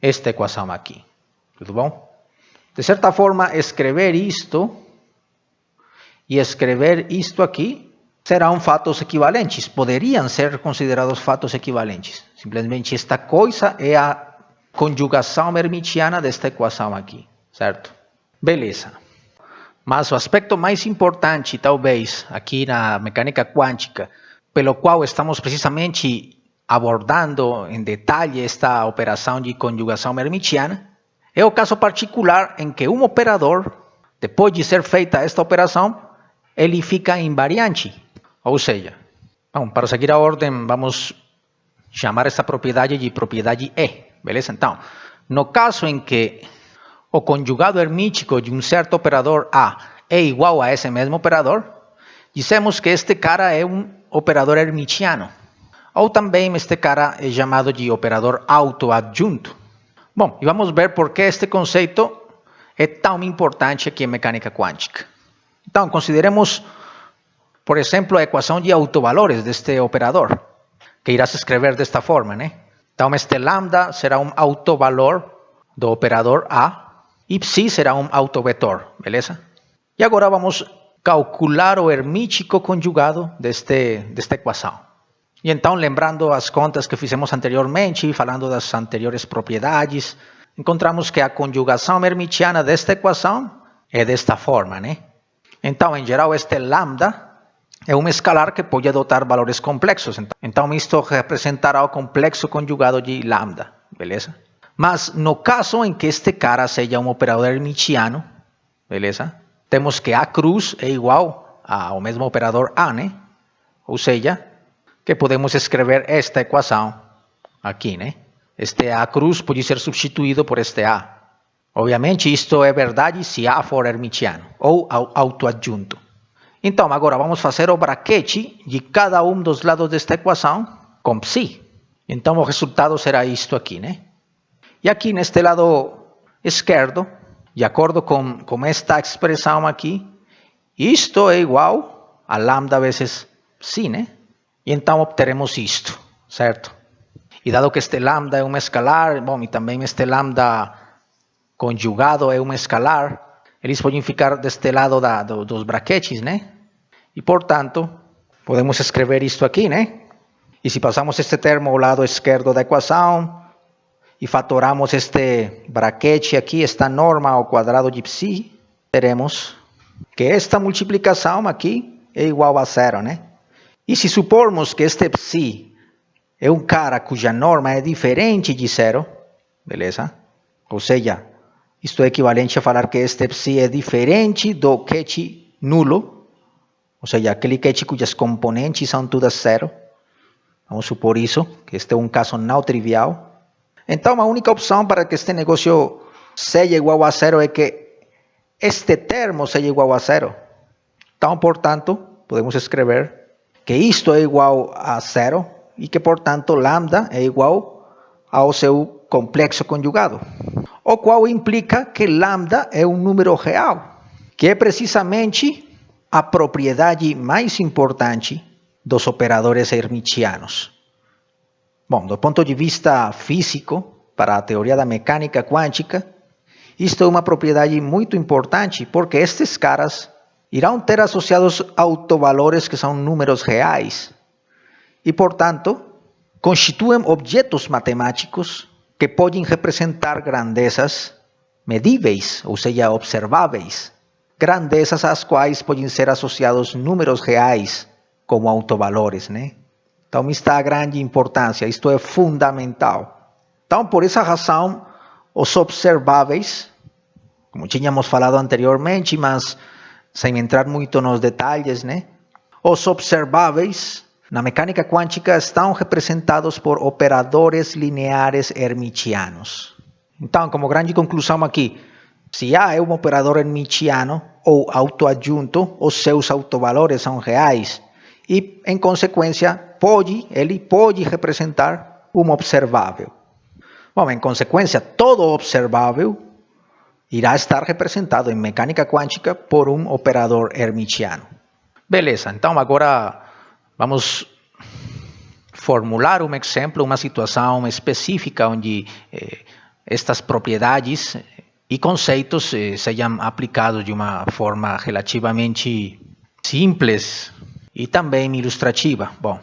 esta equação aqui. Tudo bom? De certa forma, escrever isto e escrever isto aqui serão fatos equivalentes. Poderiam ser considerados fatos equivalentes. Simplesmente esta coisa é a conjugação hermitiana desta equação aqui. Certo? Beleza. Mas o aspecto mais importante, talvez, aqui na mecânica quântica, pelo qual estamos precisamente abordando em detalhe esta operação de conjugação hermitiana, é o caso particular em que um operador, depois de ser feita esta operação, ele fica invariante. Ou seja, bom, para seguir a ordem, vamos chamar essa propriedade de propriedade E, beleza? Então, no caso em que o conjugado hermítico de um certo operador A é igual a esse mesmo operador, dizemos que este cara é um operador hermitiano. Ou também este cara é chamado de operador autoadjunto. Bom, e vamos ver por que este conceito é tão importante aqui em mecânica quântica. Então, consideremos, por exemplo, a equação de autovalores deste operador, que irás escrever desta forma, né? Então, este lambda será um autovalor do operador A e psi será um autovetor, beleza? E agora vamos calcular o hermítico conjugado desta equação. E então, lembrando as contas que fizemos anteriormente, falando das anteriores propriedades, encontramos que a conjugação hermitiana desta equação é desta forma, né? Então, em geral, este lambda é um escalar que pode adotar valores complexos. Então, isto representará o complexo conjugado de lambda, beleza? Mas, no caso em que este cara seja um operador hermitiano, beleza? Temos que A cruz é igual ao mesmo operador A, né? Ou seja, que podemos escrever esta equação aqui, né? Este A cruz pode ser substituído por este A. Obviamente, isto é verdade se A for hermitiano ou autoadjunto. Então, agora vamos fazer o braquete de cada um dos lados desta equação com psi. Então, o resultado será isto aqui, né? E aqui, neste lado esquerdo, de acordo com esta expressão aqui, isto é igual a lambda vezes psi, né? E então obteremos isto, certo? E dado que este lambda é um escalar, bom, e também este lambda conjugado é um escalar, eles podem ficar deste lado dos braquetes, né? E, portanto, podemos escrever isto aqui, né? E se passamos este termo ao lado esquerdo da equação e fatoramos este braquete aqui, esta norma ao quadrado de psi, teremos que esta multiplicação aqui é igual a zero, né? E se supormos que este psi é um cara cuja norma é diferente de zero, beleza? Ou seja, isto é equivalente a falar que este psi é diferente do catch nulo, ou seja, aquele catch cujas componentes são todas zero. Vamos supor isso, que este é um caso não trivial. Então, a única opção para que este negócio seja igual a zero é que este termo seja igual a zero. Então, portanto, podemos escrever que isto é igual a zero e que, portanto, lambda é igual ao seu complexo conjugado. O qual implica que lambda é um número real, que é precisamente a propriedade mais importante dos operadores hermitianos. Bom, do ponto de vista físico, para a teoria da mecânica quântica, isto é uma propriedade muito importante, porque estes caras irão ter associados autovalores que são números reais e, portanto, constituem objetos matemáticos que podem representar grandezas medíveis, ou seja, observáveis, grandezas às quais podem ser associados números reais como autovalores, né? Então, está a grande importância, isto é fundamental. Então, por essa razão, os observáveis, como tínhamos falado anteriormente, mas sem entrar muito nos detalhes, né? Os observáveis na mecânica quântica estão representados por operadores lineares hermitianos. Então, como grande conclusão aqui, se A é um operador hermitiano ou autoadjunto, os seus autovalores são reais e, em consequência, ele pode representar um observável. Bom, em consequência, todo observável irá estar representado em mecânica quântica por um operador hermitiano. Beleza, então agora vamos formular um exemplo, uma situação específica onde estas propriedades e conceitos sejam aplicados de uma forma relativamente simples e também ilustrativa. Bom,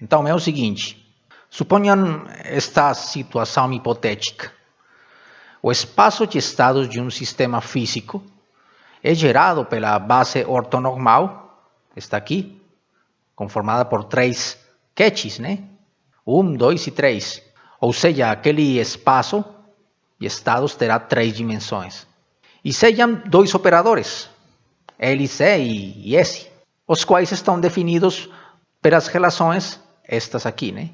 então é o seguinte, suponham esta situação hipotética. O espaço de estados de um sistema físico é gerado pela base ortonormal, está aqui, conformada por 3 catches, né? 1, 2 e 3. Ou seja, aquele espaço de estados terá 3 dimensões. E sejam 2 operadores, LC e S, os quais estão definidos pelas relações estas aqui, né?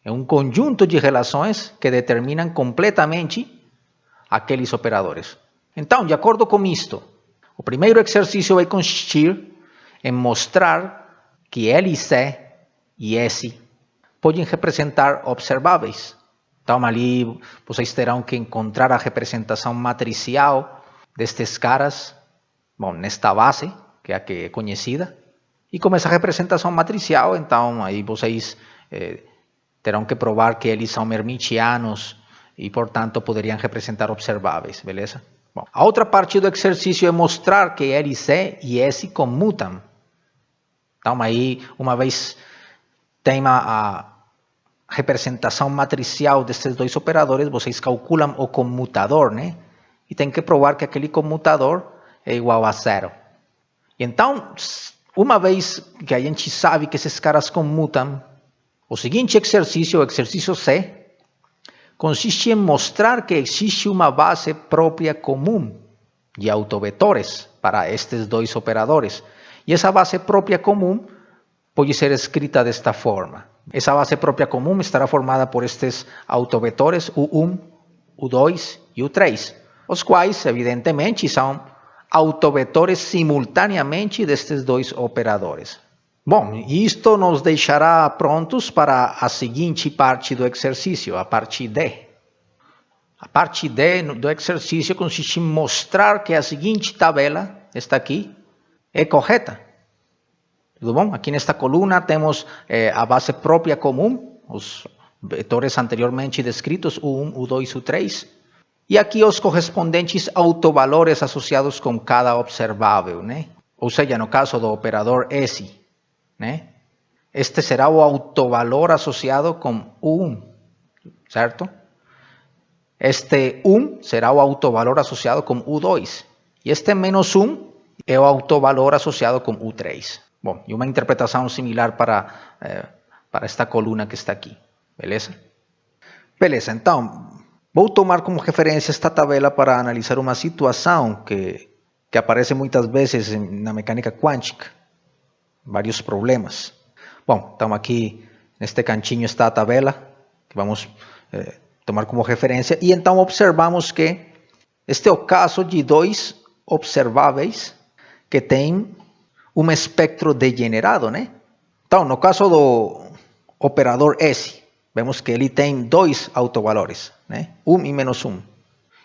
É um conjunto de relações que determinam completamente aqueles operadores. Então, de acordo com isto, o primeiro exercício vai consistir em mostrar que L e C e S podem representar observáveis. Então, ali vocês terão que encontrar a representação matricial destes caras, nesta base, que é a que é conhecida. E com essa representação matricial, então, aí vocês terão que provar que eles são hermitianos e, portanto, poderiam representar observáveis, beleza? Bom, a outra parte do exercício é mostrar que L, C e S comutam. Então, aí, uma vez tem a representação matricial desses dois operadores, vocês calculam o comutador, né? E tem que provar que aquele comutador é igual a zero. E então, uma vez que a gente sabe que esses caras comutam, o seguinte exercício, o exercício C, consiste em mostrar que existe uma base própria comum de autovetores para estes dois operadores. E essa base própria comum pode ser escrita desta forma. Essa base própria comum estará formada por estes autovetores U1, U2 e U3, os quais, evidentemente, são autovetores simultaneamente destes dois operadores. Bom, isto nos deixará prontos para a seguinte parte do exercício, a parte D. A parte D do exercício consiste em mostrar que a seguinte tabela, esta aqui, é correta. Tudo bom? Aqui nesta coluna temos a base própria comum, os vetores anteriormente descritos, U1, U2, U3. E aqui os correspondentes autovalores associados com cada observável, né? Ou seja, no caso do operador S, né? Este será o autovalor associado com U1, certo? Este 1 será o autovalor associado com U2. E este menos 1 é o autovalor associado com U3. Bom, e uma interpretação similar para esta coluna que está aqui, beleza? Beleza, então, vou tomar como referência esta tabela para analisar uma situação que aparece muitas vezes na mecânica quântica, vários problemas. Bom, então aqui neste cantinho está a tabela, que vamos tomar como referência, e então observamos que este é o caso de dois observáveis que têm um espectro degenerado, né? Então, no caso do operador S, vemos que ele tem dois autovalores, né? 1 e menos 1.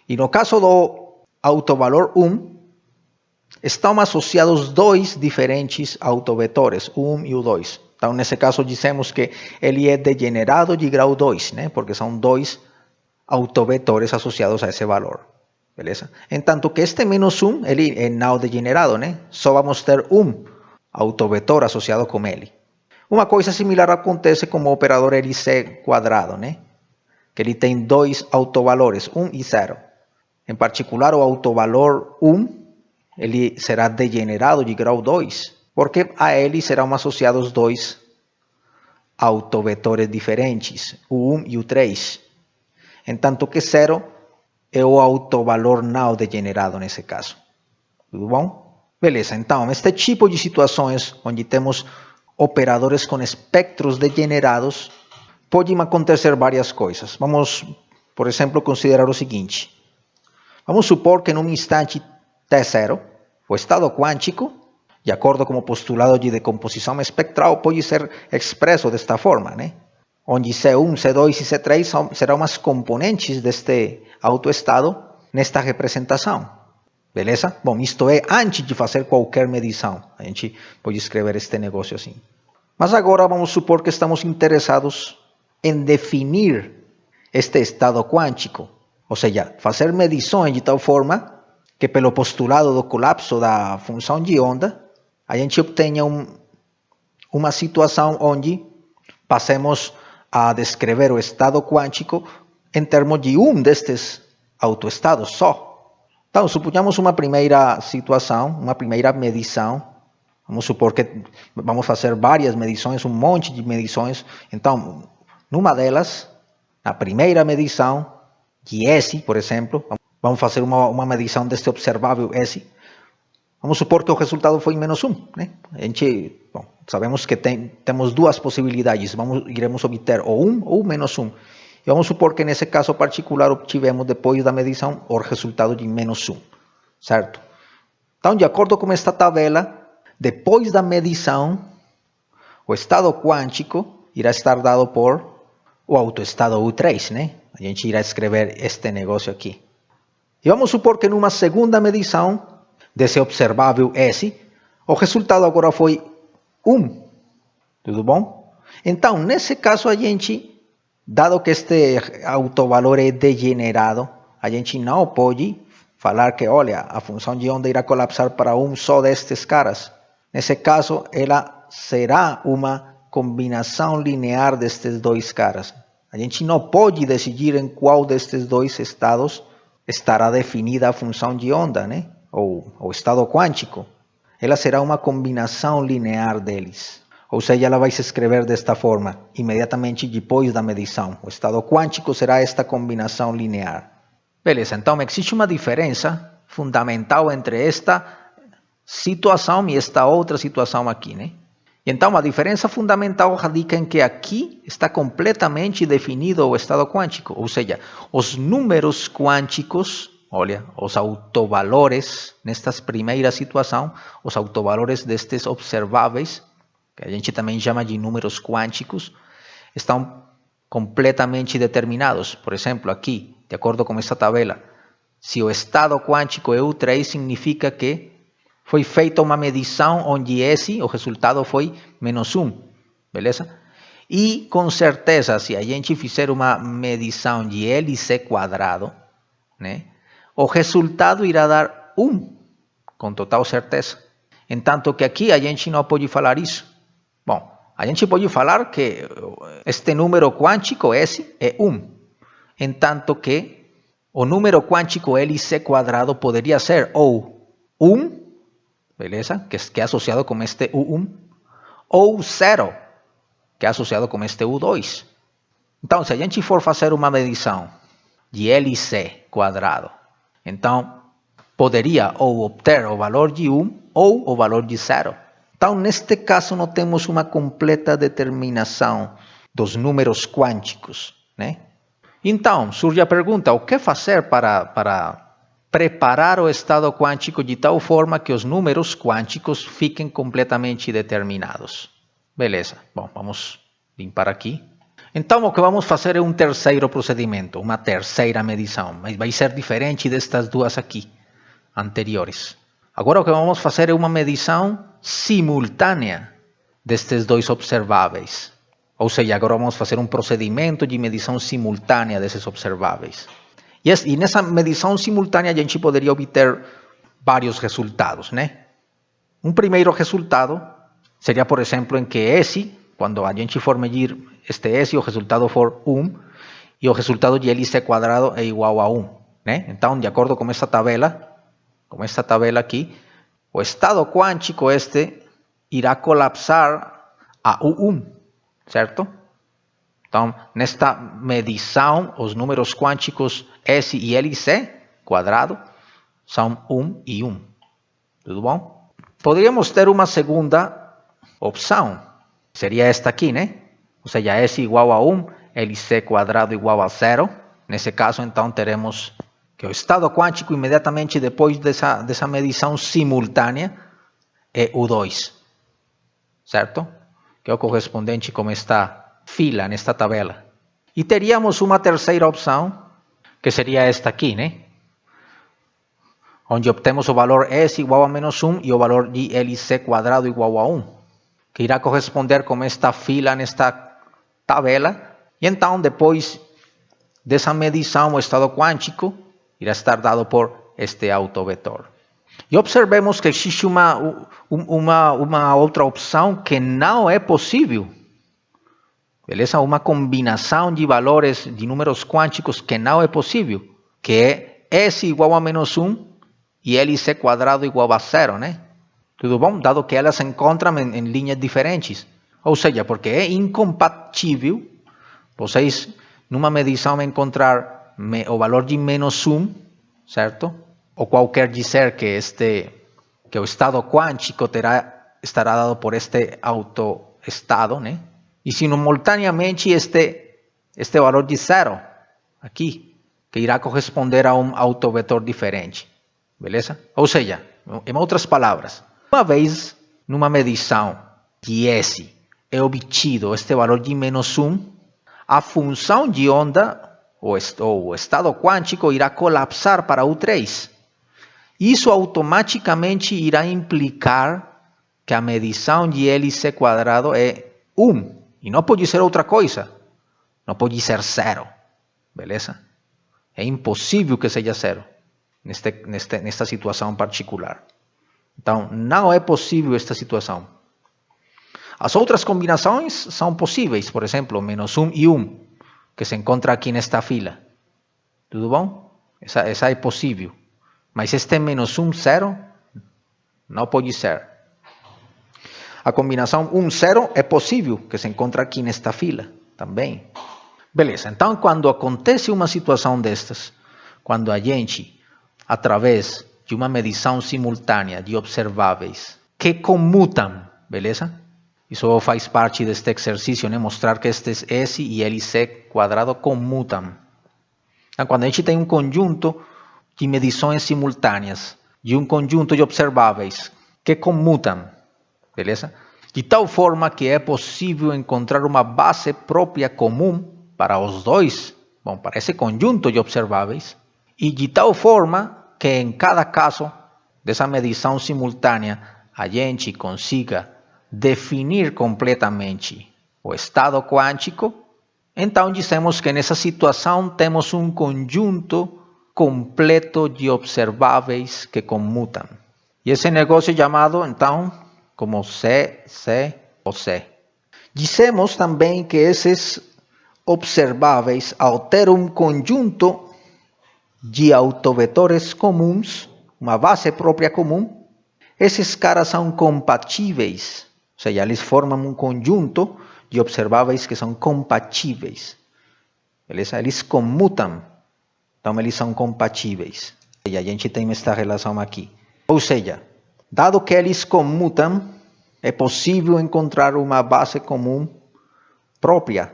E no caso do autovalor 1, estão associados dois diferentes autovetores, U1 e U2. Então, nesse caso, dizemos que ele é degenerado de grau 2, né? Porque são dois autovetores associados a esse valor. Beleza? Entanto que este menos 1, ele é não degenerado, né? Só vamos ter um autovetor associado com ele. Uma coisa similar acontece com o operador LC quadrado, né? Que ele tem dois autovalores, 1 e 0. Em particular, o autovalor 1, ele será degenerado de grau 2, porque a ele serão associados dois autovetores diferentes, o 1 e o 3. Entanto que 0 é o autovalor não degenerado nesse caso. Tudo bom? Beleza, então, este tipo de situações onde temos operadores com espectros degenerados, podem acontecer várias coisas. Vamos, por exemplo, considerar o seguinte. Vamos supor que num instante T0, o estado quântico, de acordo com o postulado de decomposição espectral, pode ser expresso desta forma, né? Onde C1, C2 e C3 serão as componentes deste autoestado nesta representação. Beleza? Bom, isto é antes de fazer qualquer medição. A gente pode escrever este negócio assim. Mas agora vamos supor que estamos interessados em definir este estado quântico. Ou seja, fazer medições de tal forma que pelo postulado do colapso da função de onda, a gente obtenha uma situação onde passemos a descrever o estado quântico em termos de um destes autoestados só. Então, suponhamos uma primeira situação, uma primeira medição. Vamos supor que vamos fazer várias medições, um monte de medições. Então, numa delas, na primeira medição de S, por exemplo, vamos fazer uma medição deste observável S. Vamos supor que o resultado foi menos 1. Né? A gente, sabemos que temos duas possibilidades. Iremos obter ou 1 ou menos 1. E vamos supor que nesse caso particular obtivemos depois da medição o resultado de menos 1. Certo? Então, de acordo com esta tabela, depois da medição, o estado quântico irá estar dado por o autoestado U3, né? A gente irá escrever este negócio aqui. E vamos supor que numa segunda medição desse observável S, o resultado agora foi 1. Tudo bom? Então, nesse caso, a gente, dado que este autovalor é degenerado, a gente não pode falar que, olha, a função de onda irá colapsar para um só destes caras. Nesse caso, ela será uma combinação linear destes dois caras. A gente não pode decidir em qual destes dois estados estará definida a função de onda, né? Ou o estado quântico. Ela será uma combinação linear deles. Ou seja, ela vai se escrever desta forma, imediatamente depois da medição. O estado quântico será esta combinação linear. Beleza, então existe uma diferença fundamental entre esta situação e esta outra situação aqui, né? Então, a diferença fundamental radica em que aqui está completamente definido o estado quântico, ou seja, os números quânticos, olha, os autovalores, nesta primeira situação, os autovalores destes observáveis, que a gente também chama de números quânticos, estão completamente determinados. Por exemplo, aqui, de acordo com esta tabela, se o estado quântico é U3, significa que foi feita uma medição onde o resultado foi menos 1, beleza? E com certeza, se a gente fizer uma medição de LC quadrado, né, o resultado irá dar 1, com total certeza. Entanto que aqui a gente não pode falar isso. Bom, a gente pode falar que este número quântico S é 1, entanto que o número quântico LC quadrado poderia ser ou 1, beleza? Que é associado com este U1, ou 0, que é associado com este U2. Então, se a gente for fazer uma medição de LC quadrado, então poderia ou obter o valor de 1 ou o valor de 0. Então, neste caso, não temos uma completa determinação dos números quânticos, né? Então, surge a pergunta, o que fazer para preparar o estado quântico de tal forma que os números quânticos fiquem completamente determinados? Beleza, bom, vamos limpar aqui. Então, o que vamos fazer é um terceiro procedimento, uma terceira medição, mas vai ser diferente destas duas aqui, anteriores. Agora, o que vamos fazer é uma medição simultânea destes dois observáveis. Ou seja, agora vamos fazer um procedimento de medição simultânea desses observáveis. E nessa medição simultânea a gente poderia obter vários resultados, né? Um primeiro resultado seria, por exemplo, em que S, quando a gente for medir este S, o resultado for 1, e o resultado de LC quadrado é igual a 1, né? Então, de acordo com esta tabela aqui, o estado quântico este irá colapsar a U1, certo? Então, nesta medição, os números quânticos S e LC quadrado são 1 e 1. Tudo bom? Poderíamos ter uma segunda opção. Seria esta aqui, né? Ou seja, S igual a 1, LC quadrado igual a 0. Nesse caso, então, teremos que o estado quântico, imediatamente depois dessa medição simultânea, é U2. Certo? Que é o correspondente com esta fila nesta tabela. E teríamos uma terceira opção, que seria esta aqui, né? Onde obtemos o valor S igual a menos 1 e o valor de LC quadrado igual a 1, que irá corresponder com esta fila nesta tabela. E então, depois dessa medição, o estado quântico irá estar dado por este autovetor. E observemos que existe uma outra opção que não é possível. Beleza? Uma combinação de valores de números quânticos que não é possível, que é S igual a menos 1 e LC quadrado igual a 0, né? Tudo bom? Dado que elas se encontram em linhas diferentes. Ou seja, porque é incompatível vocês, numa medição, encontrar o valor de menos 1, certo? O qual quer dizer que este que o estado quântico estará dado por este autoestado, né? E simultaneamente este valor de 0, aqui, que irá corresponder a um autovetor diferente, beleza? Ou seja, em outras palavras, uma vez numa medição de S é obtido este valor de -1, a função de onda, ou o estado quântico, irá colapsar para U3. Isso automaticamente irá implicar que a medição de hélice quadrado é 1. E não pode ser outra coisa. Não pode ser 0. Beleza? É impossível que seja 0 nesta situação particular. Então, não é possível esta situação. As outras combinações são possíveis. Por exemplo, -1 e 1, que se encontra aqui nesta fila. Tudo bom? Essa é possível. Mas este -1, 0, não pode ser. A combinação 1, 0 é possível, que se encontra aqui nesta fila também. Beleza, então quando acontece uma situação destas, quando a gente, através de uma medição simultânea de observáveis que comutam, beleza? Isso faz parte deste exercício, né? Mostrar que estes S e hélice quadrado comutam. Então, quando a gente tem um conjunto de medições simultâneas de um conjunto de observáveis que comutam, beleza? De tal forma que é possível encontrar uma base própria comum para os dois, para esse conjunto de observáveis, e de tal forma que em cada caso dessa medição simultânea a gente consiga definir completamente o estado quântico. Então dizemos que nessa situação temos um conjunto completo de observáveis que comutam. E esse negócio é chamado, então, como C, C ou C. Dizemos também que esses observáveis, ao ter um conjunto de autovetores comuns, uma base própria comum, esses caras são compatíveis. Ou seja, eles formam um conjunto de observáveis que são compatíveis. Beleza? Eles comutam. Então, eles são compatíveis. E a gente tem esta relação aqui. Ou seja, dado que eles comutam, é possível encontrar uma base comum própria.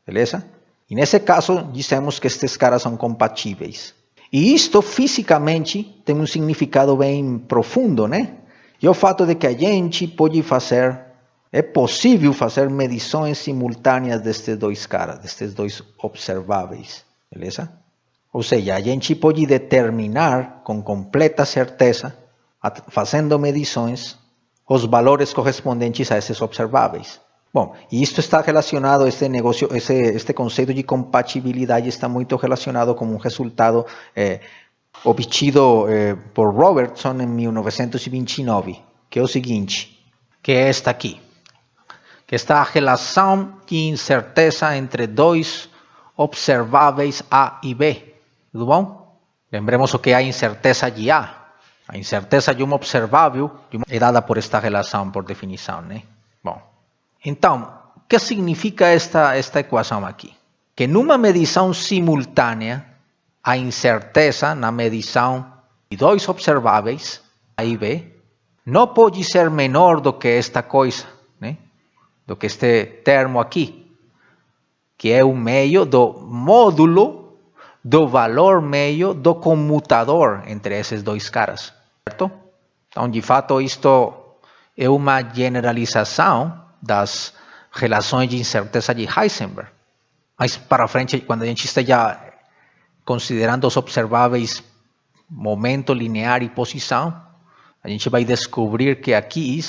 Beleza? E nesse caso, dizemos que estes caras são compatíveis. E isto, fisicamente, tem um significado bem profundo, né? E o fato de que a gente pode fazer, é possível fazer medições simultâneas destes dois caras, destes dois observáveis. Beleza? Ou seja, a gente pode determinar com completa certeza, fazendo medições, os valores correspondentes a esses observáveis. Bom, e isto está relacionado, este conceito de compatibilidade está muito relacionado com um resultado obtido por Robertson em 1929, que é o seguinte, que é esta aqui, que está a relação de incerteza entre dois observáveis A e B. Tudo bom? Lembremos o que é a incerteza de A. A incerteza de um observável é dada por esta relação, por definição, né? Bom, então, o que significa esta equação aqui? Que numa medição simultânea, a incerteza na medição de dois observáveis, A e B, não pode ser menor do que esta coisa, né? Do que este termo aqui, que é o meio do módulo do valor meio do comutador entre esses dois caras, certo? Então, de fato, isto é uma generalização das relações de incerteza de Heisenberg. Mas para frente, quando a gente esteja considerando os observáveis momento linear e posição, a gente vai descobrir que aqui,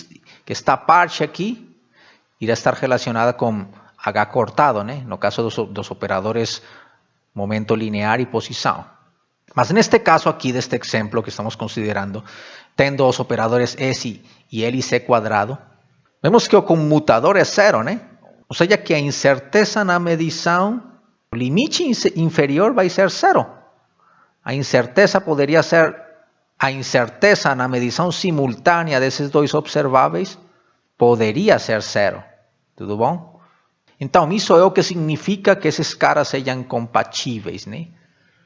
que esta parte aqui, irá estar relacionada com H cortado, né? No caso dos operadores momento linear e posição. Mas neste caso aqui, deste exemplo que estamos considerando, tendo os operadores S e hélice quadrado, vemos que o comutador é 0, né? Ou seja, que a incerteza na medição, o limite inferior vai ser 0. A incerteza poderia ser a incerteza na medição simultânea desses dois observáveis, poderia ser 0. Tudo bom? Então, isso é o que significa que esses caras sejam compatíveis, né?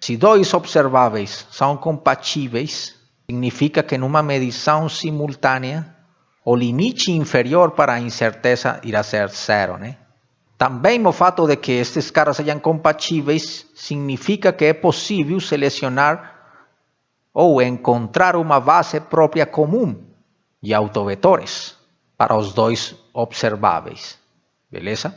Se dois observáveis são compatíveis, Significa que numa medição simultânea, o limite inferior para a incerteza irá ser zero, né? Também o fato de que estes caras sejam compatíveis significa que é possível selecionar ou encontrar uma base própria comum de autovetores para os dois observáveis, beleza?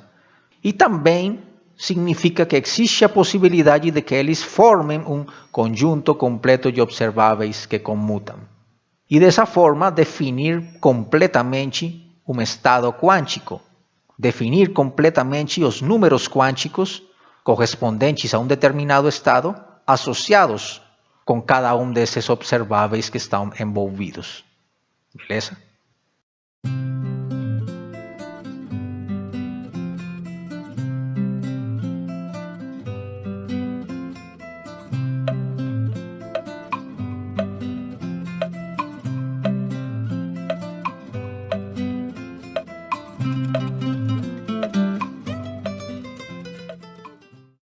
E também significa que existe a possibilidade de que eles formem um conjunto completo de observáveis que comutam. E dessa forma definir completamente um estado quântico, definir completamente os números quânticos correspondentes a um determinado estado associados com cada um desses observáveis que estão envolvidos. Beleza?